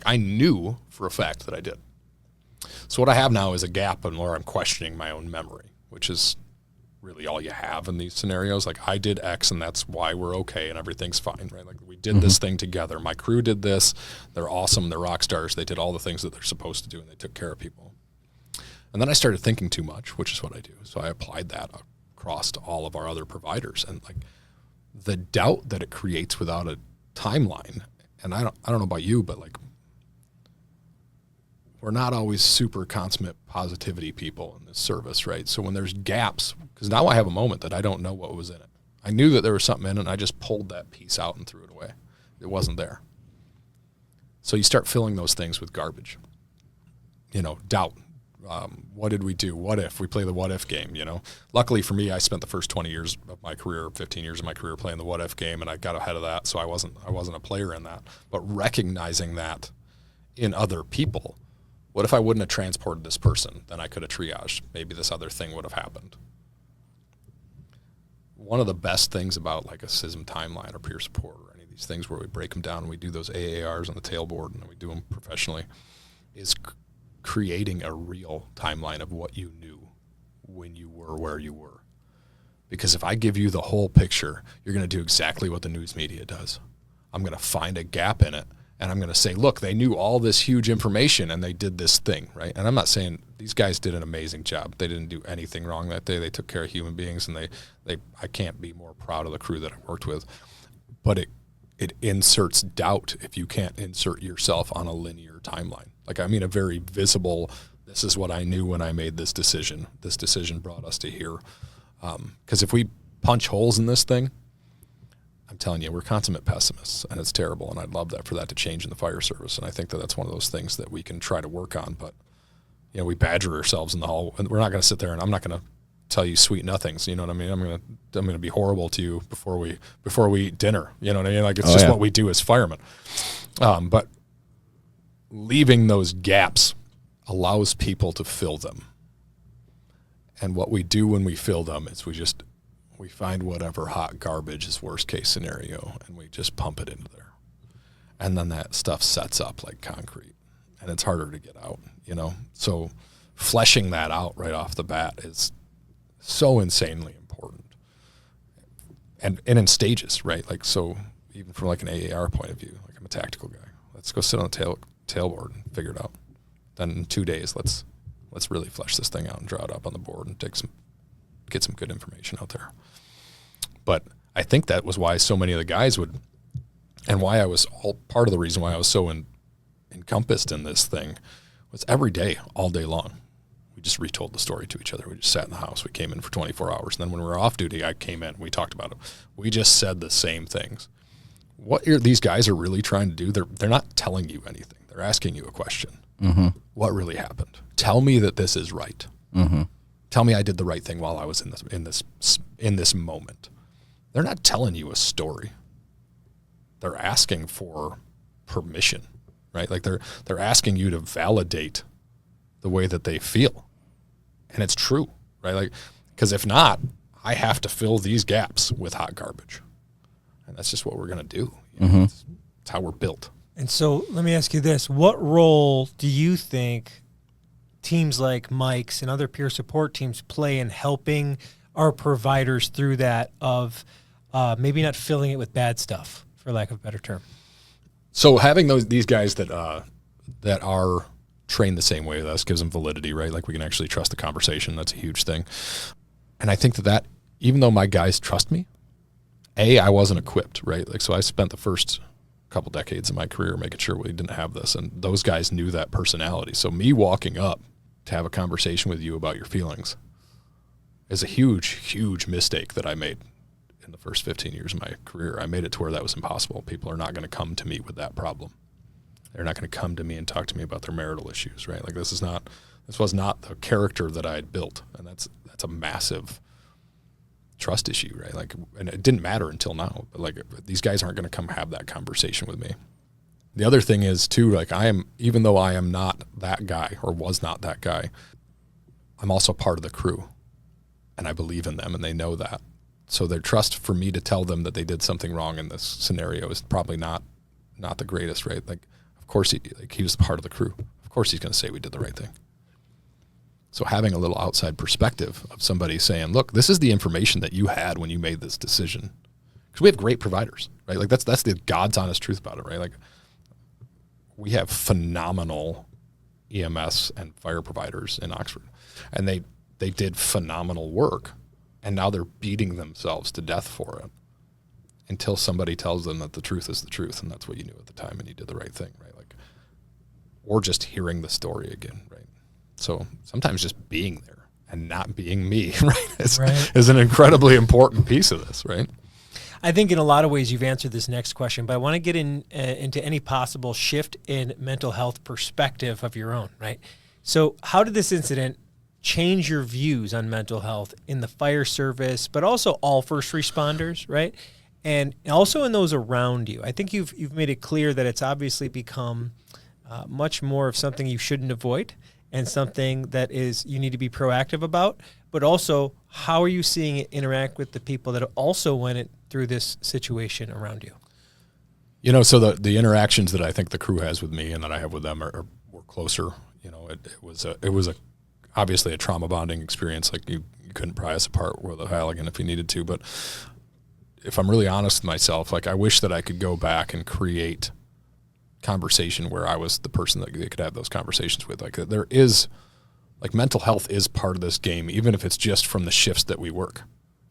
[SPEAKER 1] I knew for a fact that I did. So what I have now is a gap in where I'm questioning my own memory, which is really all you have in these scenarios. Like, I did X and that's why we're okay and everything's fine, right? Like, we did this thing together. My crew did this. They're awesome. They're rock stars. They did all the things that they're supposed to do and they took care of people. And then I started thinking too much, which is what I do. So I applied that across to all of our other providers, and like the doubt that it creates without a timeline. And I don't know about you, but like we're not always super consummate positivity people in this service, right? So when there's gaps, because now I have a moment that I don't know what was in it. I knew that there was something in it, and I just pulled that piece out and threw it away. It wasn't there. So you start filling those things with garbage. Doubt. What did we do? What if? We play the what if game, Luckily for me, I spent the first 20 years of my career, 15 years of my career playing the what if game, and I got ahead of that, so I wasn't a player in that. But recognizing that in other people, what if I wouldn't have transported this person? Then I could have triaged. Maybe this other thing would have happened. One of the best things about like a SISM timeline or peer support or any of these things where we break them down and we do those AARs on the tailboard and we do them professionally is creating a real timeline of what you knew when you were where you were. Because if I give you the whole picture, you're going to do exactly what the news media does. I'm going to find a gap in it, and I'm going to say, look, they knew all this huge information and they did this thing, right? And I'm not saying these guys did an amazing job. They didn't do anything wrong that day. They took care of human beings, and I can't be more proud of the crew that I worked with. But it inserts doubt if you can't insert yourself on a linear timeline. A very visible, this is what I knew when I made this decision. This decision brought us to here. Because if we punch holes in this thing, I'm telling you, we're consummate pessimists, and it's terrible, and I'd love that for that to change in the fire service, and I think that that's one of those things that we can try to work on, but, we badger ourselves in the hall, and we're not going to sit there, and I'm not going to tell you sweet nothings, you know what I mean? I'm going to be horrible to you before we eat dinner, you know what I mean? It's just what we do as firemen. But leaving those gaps allows people to fill them. And what we do when we fill them is we find whatever hot garbage is worst case scenario, and we just pump it into there. And then that stuff sets up like concrete, and it's harder to get out, So fleshing that out right off the bat is so insanely important. And in stages, right? So even from like an AAR point of view, like I'm a tactical guy. Let's go sit on the tailboard and figure it out. Then in 2 days, let's really flesh this thing out and draw it up on the board and get some good information out there. But I think that was why so many of the guys and why I was part of the reason why I was so encompassed in this thing was every day, all day long, we just retold the story to each other. We just sat in the house. We came in for 24 hours. And then when we were off duty, I came in. We talked about it. We just said the same things. What these guys are really trying to do, they're not telling you anything. They're asking you a question. Mm-hmm. What really happened? Tell me that this is right. Mm-hmm. Tell me I did the right thing while I was in this moment. They're not telling you a story. They're asking for permission, right? They're asking you to validate the way that they feel. And it's true, right? Because if not, I have to fill these gaps with hot garbage. And that's just what we're going to do. Mm-hmm. It's how we're built.
[SPEAKER 2] And so let me ask you this. What role do you think teams like Mike's and other peer support teams play in helping our providers through that of maybe not filling it with bad stuff, for lack of a better term?
[SPEAKER 1] So having these guys that are trained the same way as us gives them validity, right? We can actually trust the conversation. That's a huge thing. And I think that even though my guys trust me, I wasn't equipped, right? So I spent the first couple decades of my career making sure we didn't have this, and those guys knew that personality. So me walking up to have a conversation with you about your feelings is a huge, huge mistake that I made in the first 15 years of my career. I made it to where that was impossible. People are not going to come to me with that problem. They're not going to come to me and talk to me about their marital issues, right? This was not the character that I had built, and that's a massive trust issue, right? And it didn't matter until now, but these guys aren't going to come have that conversation with me. The other thing is too, even though I am not that guy or was not that guy, I'm also part of the crew, and I believe in them, and they know that. So their trust for me to tell them that they did something wrong in this scenario is probably not the greatest, right? Of course he was part of the crew. Of course he's going to say we did the right thing. So having a little outside perspective of somebody saying, look, this is the information that you had when you made this decision. Because we have great providers, right? That's the God's honest truth about it, right? We have phenomenal EMS and fire providers in Oxford. And they did phenomenal work, and now they're beating themselves to death for it until somebody tells them that the truth is the truth, and that's what you knew at the time, and you did the right thing, right? or just hearing the story again, right? So sometimes just being there and not being me, right, is an incredibly important piece of this, right?
[SPEAKER 2] I think in a lot of ways you've answered this next question, but I want to get into any possible shift in mental health perspective of your own, right? So how did this incident change your views on mental health in the fire service, but also all first responders, right? And also in those around you? I think you've made it clear that it's obviously become much more of something you shouldn't avoid and something that is you need to be proactive about, but also how are you seeing it interact with the people that also went through this situation around you?
[SPEAKER 1] You know, so the interactions that I think the crew has with me and that I have with them were closer. You know, it was obviously a trauma bonding experience. Like you couldn't pry us apart with a Halligan if you needed to. But if I'm really honest with myself, like I wish that I could go back and create conversation where I was the person that they could have those conversations with. Like there is, like mental health is part of this game, even if it's just from the shifts that we work.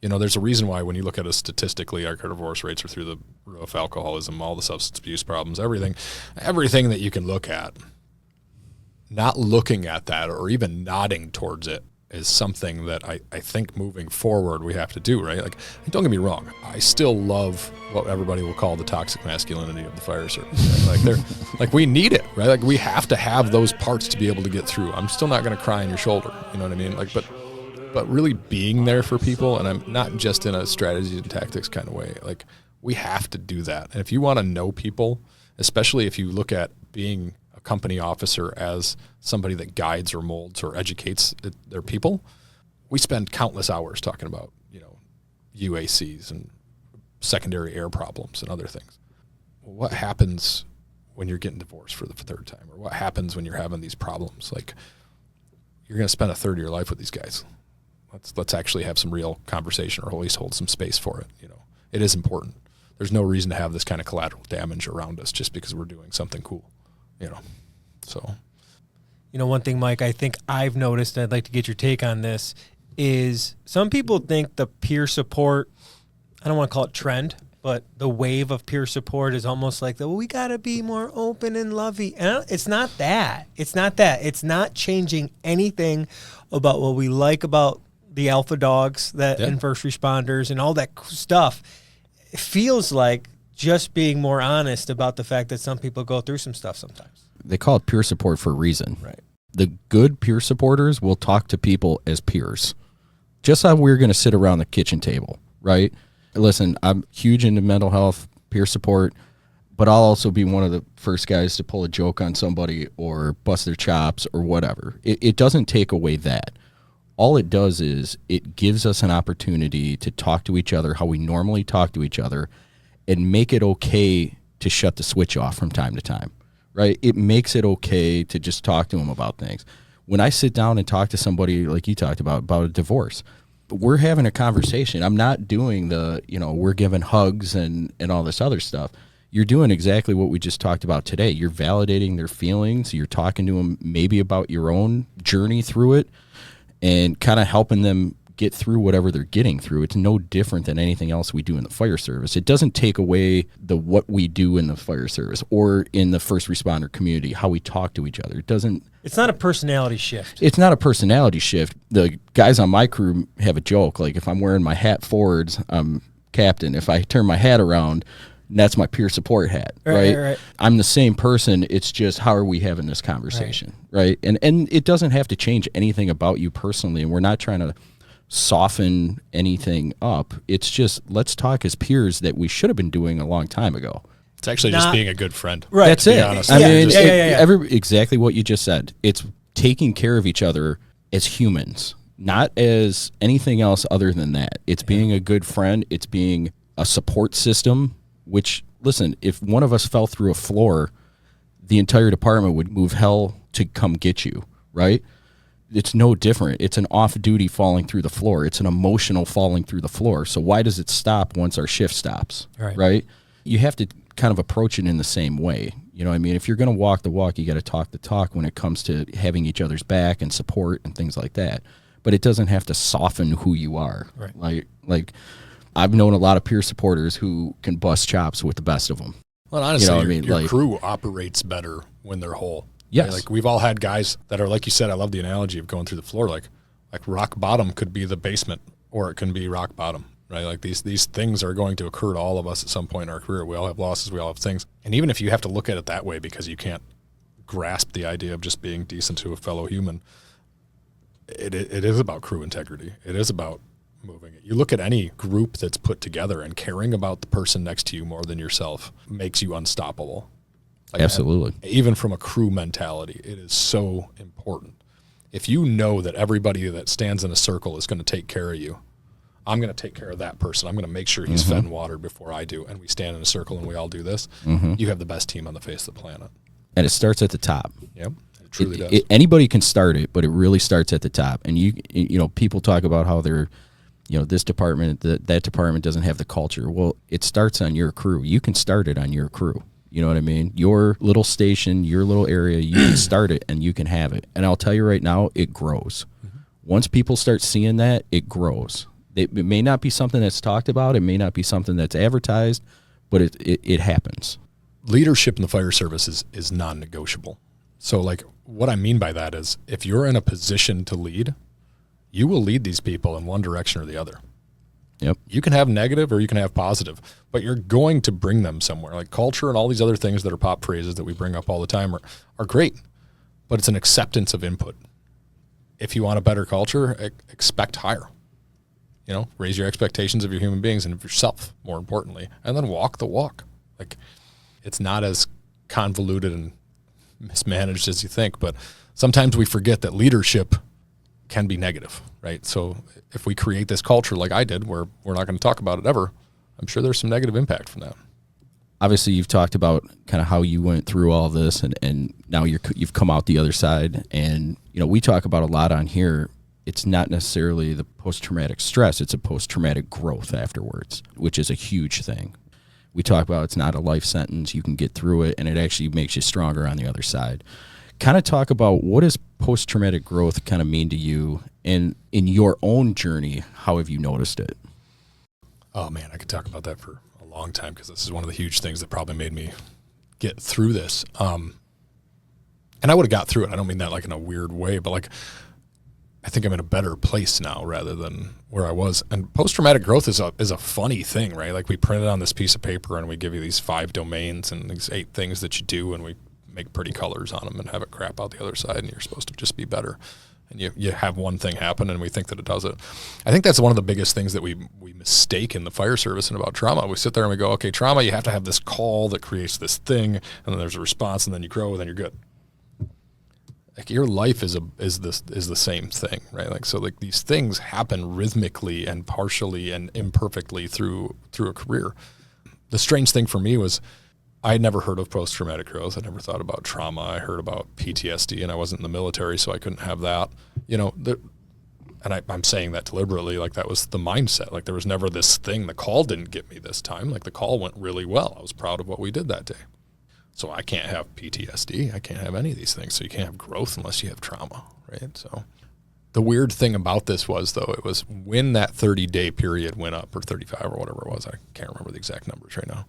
[SPEAKER 1] You know, there's a reason why when you look at us statistically, our divorce rates are through the roof, alcoholism, all the substance abuse problems, everything that you can look at. Not looking at that or even nodding towards it is something that I think moving forward we have to do, right? Like, don't get me wrong, I still love what everybody will call the toxic masculinity of the fire service. Right? Like we need it, right? Like we have to have those parts to be able to get through. I'm still not going to cry on your shoulder, you know what I mean? Like, but really being there for people, and I'm not just in a strategy and tactics kind of way. Like we have to do that. And if you want to know people, especially if you look at being a company officer as somebody that guides or molds or educates their people, we spend countless hours talking about, you know, UACs and secondary air problems and other things. Well, what happens when you're getting divorced for the third time? Or what happens when you're having these problems? Like, you're going to spend a third of your life with these guys. Let's actually have some real conversation, or at least hold some space for it. You know, it is important. There's no reason to have this kind of collateral damage around us just because we're doing something cool, you know. So,
[SPEAKER 2] you know, one thing, Mike, I think I've noticed, and I'd like to get your take on this, is some people think the peer support, I don't want to call it trend, but the wave of peer support is almost like, we got to be more open and lovey. And it's not that. It's not that. It's not changing anything about what we like about the alpha dogs and first responders and all that stuff. It feels like just being more honest about the fact that some people go through some stuff sometimes.
[SPEAKER 3] They call it peer support for a reason.
[SPEAKER 2] Right.
[SPEAKER 3] The good peer supporters will talk to people as peers. Just how we're going to sit around the kitchen table, right? Listen, I'm huge into mental health, peer support, but I'll also be one of the first guys to pull a joke on somebody or bust their chops or whatever. It doesn't take away that. All it does is it gives us an opportunity to talk to each other how we normally talk to each other and make it okay to shut the switch off from time to time, right? It makes it okay to just talk to them about things. When I sit down and talk to somebody like you talked about a divorce, we're having a conversation. I'm not doing we're giving hugs and all this other stuff. You're doing exactly what we just talked about today. You're validating their feelings. You're talking to them maybe about your own journey through it and kind of helping them get through whatever they're getting through. It's no different than anything else we do in the fire service. It doesn't take away what we do in the fire service or in the first responder community, how we talk to each other. It's
[SPEAKER 2] not a personality shift.
[SPEAKER 3] It's not a personality shift. The guys on my crew have a joke. Like if I'm wearing my hat forwards, I'm captain. If I turn my hat around, that's my peer support hat, right? I'm the same person. It's just how are we having this conversation, right? And it doesn't have to change anything about you personally. And we're not trying to soften anything up. It's just let's talk as peers that we should have been doing a long time ago.
[SPEAKER 1] It's actually just being a good friend.
[SPEAKER 2] Right.
[SPEAKER 3] That's it.
[SPEAKER 1] Honest.
[SPEAKER 3] I mean, exactly what you just said. It's taking care of each other as humans, not as anything else other than that. It's being a good friend. It's being a support system, which, listen, if one of us fell through a floor, the entire department would move hell to come get you, right? It's no different. It's an off-duty falling through the floor. It's an emotional falling through the floor. So why does it stop once our shift stops, right? You have to kind of approach it in the same way. You know what I mean? If you're going to walk the walk, you got to talk the talk when it comes to having each other's back and support and things like that. But it doesn't have to soften who you are.
[SPEAKER 2] Right.
[SPEAKER 3] Like I've known a lot of peer supporters who can bust chops with the best of them.
[SPEAKER 1] Well, honestly, your crew operates better when they're whole.
[SPEAKER 3] Yes.
[SPEAKER 1] Right? Like we've all had guys that are, like you said, I love the analogy of going through the floor. Like rock bottom could be the basement, or it can be rock bottom, right? Like these things are going to occur to all of us at some point in our career. We all have losses, we all have things. And even if you have to look at it that way because you can't grasp the idea of just being decent to a fellow human, it is about crew integrity. It is about moving it. You look at any group that's put together, and caring about the person next to you more than yourself makes you unstoppable. Like,
[SPEAKER 3] absolutely.
[SPEAKER 1] Even from a crew mentality, it is so important. If you know that everybody that stands in a circle is going to take care of you, I'm going to take care of that person. I'm going to make sure he's fed and watered before I do, and we stand in a circle and we all do this, you have the best team on the face of the planet.
[SPEAKER 3] And it starts at the top.
[SPEAKER 1] Yep, it truly does.
[SPEAKER 3] Anybody can start it, but it really starts at the top. And you know, people talk about how they're, you know, this department, that department doesn't have the culture. Well, it starts on your crew. You can start it on your crew. You know what I mean? Your little station, your little area, you can start it and you can have it. And I'll tell you right now, it grows. Once people start seeing that, it grows. It may not be something that's talked about. It may not be something that's advertised, but it happens.
[SPEAKER 1] Leadership in the fire service is non-negotiable. So like what I mean by that is if you're in a position to lead, you will lead these people in one direction or the other.
[SPEAKER 3] Yep.
[SPEAKER 1] You can have negative or you can have positive, but you're going to bring them somewhere. Like culture and all these other things that are pop phrases that we bring up all the time are great, but it's an acceptance of input. If you want a better culture, expect higher. You know, raise your expectations of your human beings and of yourself, more importantly, and then walk the walk. Like it's not as convoluted and mismanaged as you think, but sometimes we forget that leadership can be negative, right? So if we create this culture like I did, where we're not going to talk about it ever, I'm sure there's some negative impact from that.
[SPEAKER 3] Obviously, you've talked about kind of how you went through all this, and now you've come out the other side. And you know, we talk about a lot on here. It's not necessarily the post-traumatic stress; it's a post-traumatic growth afterwards, which is a huge thing. We talk about it's not a life sentence; you can get through it, and it actually makes you stronger on the other side. Kind of talk about what does post-traumatic growth kind of mean to you, and in your own journey, how have you noticed it?
[SPEAKER 1] Oh man, I could talk about that for a long time because this is one of the huge things that probably made me get through this. And I would have got through it. I don't mean that like in a weird way, but like I think I'm in a better place now rather than where I was. And post-traumatic growth is a funny thing, right? Like we print it on this piece of paper and we give you these 5 domains and these 8 things that you do, and we make pretty colors on them and have it crap out the other side, and you're supposed to just be better. And you have one thing happen and we think that it does it. I think that's one of the biggest things that we mistake in the fire service and about trauma. We sit there and we go, okay, trauma, you have to have this call that creates this thing, and then there's a response, and then you grow, and then you're good. Like your life is the same thing, right? Like so, like these things happen rhythmically and partially and imperfectly through a career. The strange thing for me was I had never heard of post-traumatic growth. I never thought about trauma. I heard about PTSD, and I wasn't in the military, so I couldn't have that. You know, and I'm saying that deliberately, like that was the mindset. Like there was never this thing. The call didn't get me this time. Like the call went really well. I was proud of what we did that day. So I can't have PTSD. I can't have any of these things. So you can't have growth unless you have trauma, right? So the weird thing about this was, though, it was when that 30-day period went up, or 35 or whatever it was. I can't remember the exact numbers right now.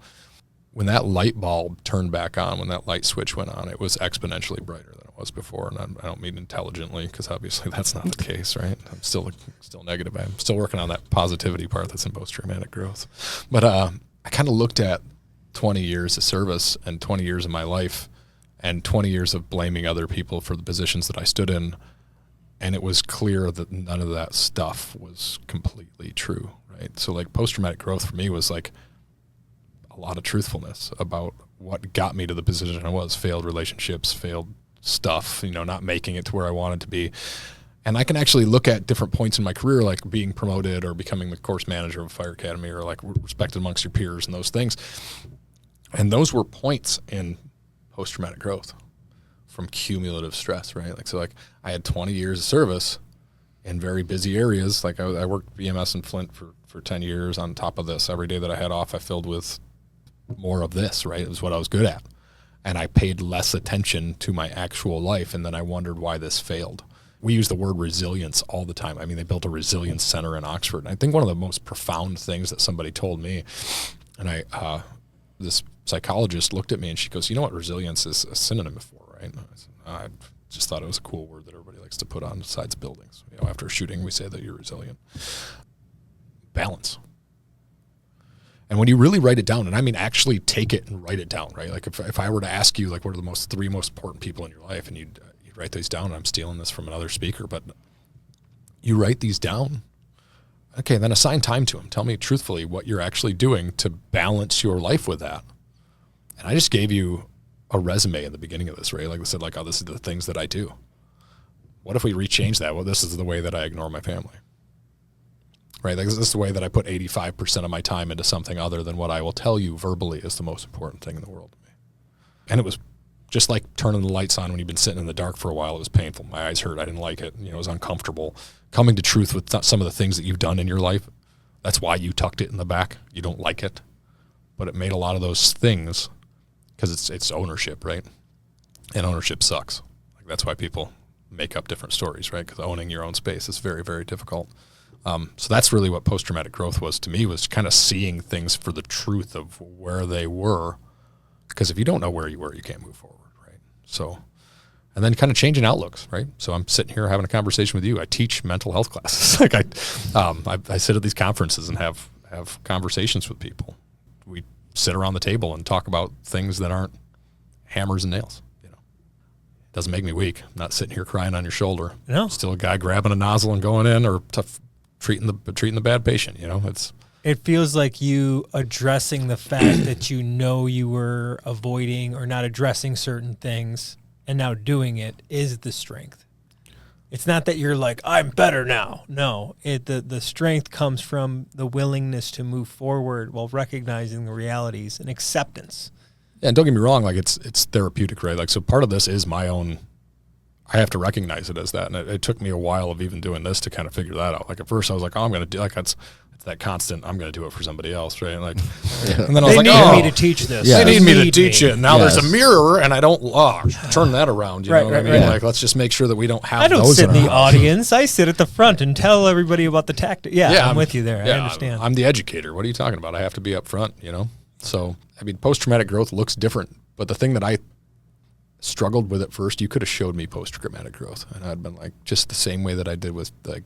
[SPEAKER 1] When that light bulb turned back on, when that light switch went on, it was exponentially brighter than it was before. And I don't mean intelligently, because obviously that's not the case, right? I'm still negative. I'm still working on that positivity part that's in post-traumatic growth. But I kind of looked at 20 years of service and 20 years of my life and 20 years of blaming other people for the positions that I stood in, and it was clear that none of that stuff was completely true, right? So like post-traumatic growth for me was like a lot of truthfulness about what got me to the position I was. Failed relationships, failed stuff, you know, not making it to where I wanted to be. And I can actually look at different points in my career, like being promoted or becoming the course manager of a fire academy, or like respected amongst your peers and those things. And those were points in post-traumatic growth from cumulative stress, right? Like, so like I had 20 years of service in very busy areas. Like I worked BMS in Flint for 10 years. On top of this, every day that I had off, I filled with more of this, right? It was what I was good at. And I paid less attention to my actual life. And then I wondered why this failed. We use the word resilience all the time. I mean, they built a resilience center in Oxford. And I think one of the most profound things that somebody told me, and this psychologist looked at me and she goes, you know what resilience is a synonym for, right? I said, I just thought it was a cool word that everybody likes to put on the sides of buildings. You know, after a shooting, we say that you're resilient. Balance. And when you really write it down, and I mean actually take it and write it down, right? Like if I were to ask you, like, what are the three most important people in your life, and you'd write these down, and I'm stealing this from another speaker, but you write these down, okay, then assign time to them. Tell me truthfully what you're actually doing to balance your life with that. And I just gave you a resume in the beginning of this, right? Like I said, like, oh, this is the things that I do. What if we rechange that? Well, this is the way that I ignore my family. Right, like this is the way that I put 85% of my time into something other than what I will tell you verbally is the most important thing in the world to me. And it was just like turning the lights on when you've been sitting in the dark for a while. It was painful. My eyes hurt. I didn't like it. You know, it was uncomfortable. Coming to truth with some of the things that you've done in your life. That's why you tucked it in the back. You don't like it, but it made a lot of those things because it's ownership, right? And ownership sucks. Like that's why people make up different stories, right? Because owning your own space is very, very difficult. So that's really what post-traumatic growth was to me, was kind of seeing things for the truth of where they were. Because if you don't know where you were, you can't move forward, right? So, and then kind of changing outlooks, right? So I'm sitting here having a conversation with you. I teach mental health classes. Like I sit at these conferences and have conversations with people. We sit around the table and talk about things that aren't hammers and nails. You know, it doesn't make me weak. I'm not sitting here crying on your shoulder.
[SPEAKER 2] No,
[SPEAKER 1] still a guy grabbing a nozzle and going in, or treating the bad patient. You know,
[SPEAKER 2] it feels like you addressing the fact that you know you were avoiding or not addressing certain things and now doing it is the strength. It's not that you're like, I'm better now. No, the strength comes from the willingness to move forward while recognizing the realities and acceptance.
[SPEAKER 1] Yeah, and don't get me wrong, like it's therapeutic, right? Like, so part of this is my own. I have to recognize it as that. And it took me a while of even doing this to kind of figure that out. Like at first I was like, oh, I'm going to do, like, it's that constant, I'm going to do it for somebody else, right? Like, and then I was like,
[SPEAKER 2] oh, they need me to teach this.
[SPEAKER 1] Yeah. They need me to teach it. And now there's a mirror and I don't, turn that around. You know what I mean? Right. Like, let's just make sure that we don't have those.
[SPEAKER 2] I don't sit in the audience. I sit at the front and tell everybody about the tactic. Yeah, I'm with you there. I understand.
[SPEAKER 1] I'm the educator. What are you talking about? I have to be up front, you know? So, I mean, post-traumatic growth looks different, but the thing that I struggled with at first, you could have showed me post-traumatic growth, and I'd been like, just the same way that I did with like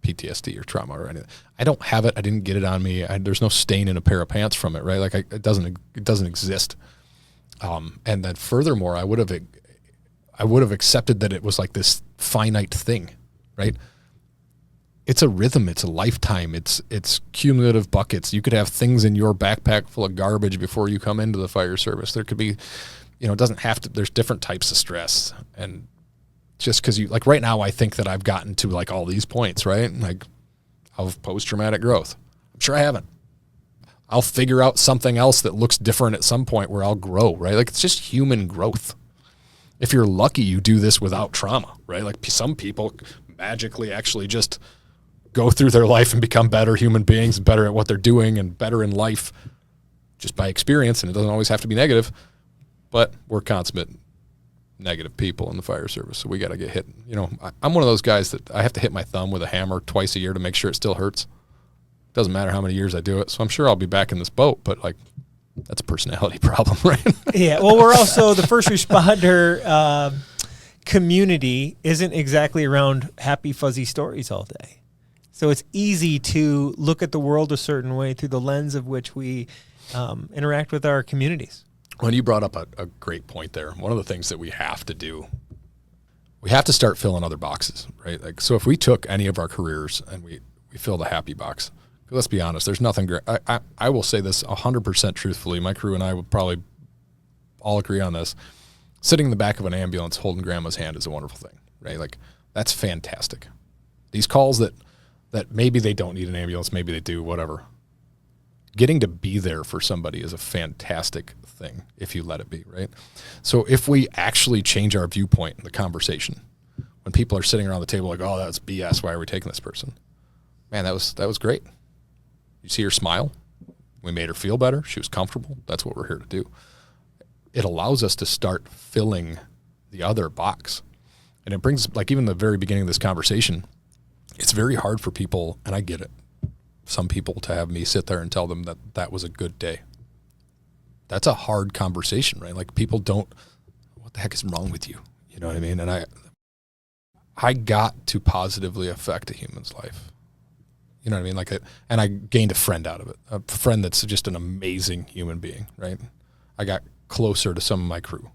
[SPEAKER 1] PTSD or trauma or anything. I don't have it. I didn't get it on me. There's no stain in a pair of pants from it, right? Like it doesn't exist. And then furthermore, I would have accepted that it was like this finite thing, right? It's a rhythm. It's a lifetime. It's cumulative buckets. You could have things in your backpack full of garbage before you come into the fire service. There could be, you know, it doesn't have to, there's different types of stress. And just because you, like right now, I think that I've gotten to like all these points, right? Like of post-traumatic growth. I'm sure I haven't. I'll figure out something else that looks different at some point where I'll grow, right? Like it's just human growth. If you're lucky, you do this without trauma, right? Like some people magically actually just go through their life and become better human beings, better at what they're doing and better in life just by experience. And it doesn't always have to be negative. But we're consummate negative people in the fire service, so we got to get hit. You know, I'm one of those guys that I have to hit my thumb with a hammer twice a year to make sure it still hurts. Doesn't matter how many years I do it, so I'm sure I'll be back in this boat, but like, that's a personality problem, right?
[SPEAKER 2] Yeah, well, we're also the first responder community isn't exactly around happy, fuzzy stories all day. So it's easy to look at the world a certain way through the lens of which we interact with our communities.
[SPEAKER 1] Well, you brought up a great point there. One of the things that we have to do, we have to start filling other boxes, right? Like, so if we took any of our careers and we filled a happy box, let's be honest, there's nothing great. I will say this 100% truthfully. My crew and I would probably all agree on this. Sitting in the back of an ambulance holding grandma's hand is a wonderful thing, right? Like, that's fantastic. These calls that maybe they don't need an ambulance, maybe they do, whatever. Getting to be there for somebody is a fantastic thing if you let it be, right? So if we actually change our viewpoint in the conversation, when people are sitting around the table like, oh, that's BS, why are we taking this person? Man, that was great. You see her smile? We made her feel better. She was comfortable. That's what we're here to do. It allows us to start filling the other box. And it brings, like, even the very beginning of this conversation, it's very hard for people, and I get it, some people to have me sit there and tell them that was a good day. that's a hard conversation, right? Like people don't, what the heck is wrong with you? You know what I mean? And I got to positively affect a human's life. You know what I mean? And I gained a friend out of it, a friend that's just an amazing human being, right? I got closer to some of my crew.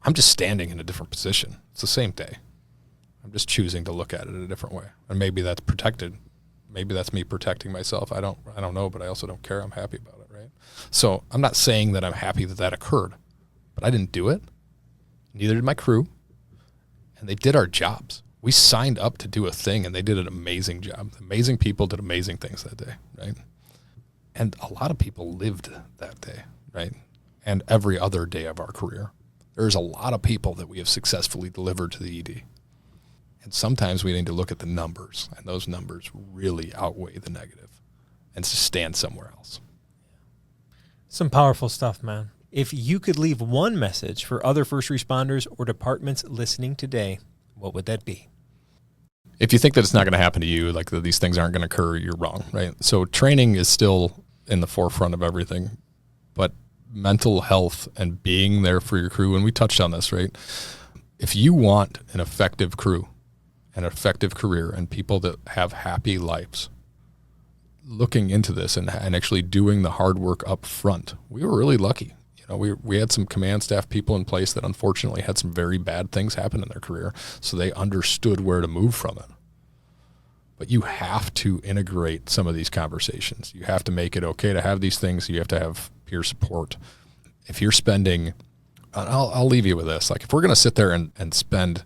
[SPEAKER 1] I'm just standing in a different position. It's the same day. I'm just choosing to look at it in a different way. And maybe that's protected. Maybe that's me protecting myself. I don't know, but I also don't care. I'm happy about it, right? So I'm not saying that I'm happy that occurred, but I didn't do it. Neither did my crew. And they did our jobs. We signed up to do a thing, and they did an amazing job. Amazing people did amazing things that day, right? And a lot of people lived that day, right? And every other day of our career. There's a lot of people that we have successfully delivered to the ED. And sometimes we need to look at the numbers, and those numbers really outweigh the negative, and to stand somewhere else.
[SPEAKER 2] Some powerful stuff, man. If you could leave one message for other first responders or departments listening today, what would that be?
[SPEAKER 1] If you think that it's not going to happen to you, like that these things aren't going to occur, you're wrong, right? So training is still in the forefront of everything, but mental health and being there for your crew, and we touched on this, right? If you want an effective crew, an effective career, and people that have happy lives, looking into this and actually doing the hard work up front, we were really lucky. You know, we had some command staff people in place that unfortunately had some very bad things happen in their career, so they understood where to move from it. But you have to integrate some of these conversations. You have to make it okay to have these things. You have to have peer support. If you're spending, I'll leave you with this. Like if we're going to sit there and spend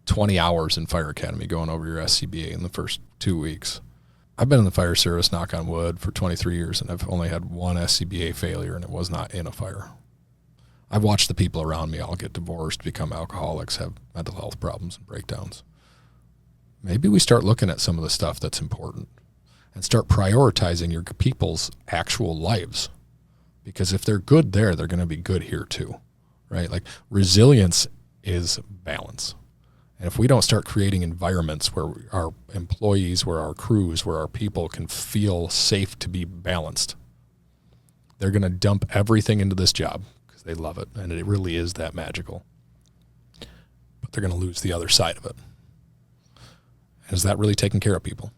[SPEAKER 1] 20 hours in Fire Academy going over your SCBA in the first 2 weeks. I've been in the fire service, knock on wood, for 23 years, and I've only had one SCBA failure, and it was not in a fire. I've watched the people around me all get divorced, become alcoholics, have mental health problems and breakdowns. Maybe we start looking at some of the stuff that's important and start prioritizing your people's actual lives. Because if they're good there, they're going to be good here too, right? Like resilience is balance. And if we don't start creating environments where our employees, where our crews, where our people can feel safe to be balanced, they're going to dump everything into this job because they love it, and it really is that magical. But they're going to lose the other side of it. And is that really taking care of people?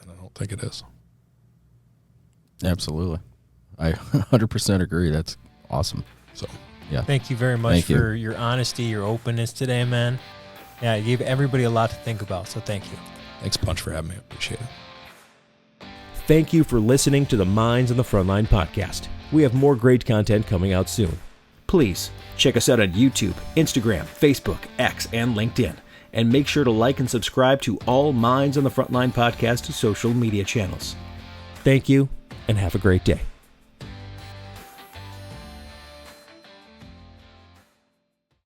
[SPEAKER 1] And I don't think it is.
[SPEAKER 3] Absolutely. I 100% agree. That's awesome.
[SPEAKER 1] So,
[SPEAKER 3] yeah.
[SPEAKER 2] Thank you very much for your honesty, your openness today, man. Yeah, you gave everybody a lot to think about, so thank you.
[SPEAKER 1] Thanks a bunch for having me. I appreciate it.
[SPEAKER 2] Thank you for listening to the Minds on the Frontline podcast. We have more great content coming out soon. Please check us out on YouTube, Instagram, Facebook, X, and LinkedIn. And make sure to like and subscribe to all Minds on the Frontline podcast social media channels. Thank you, and have a great day.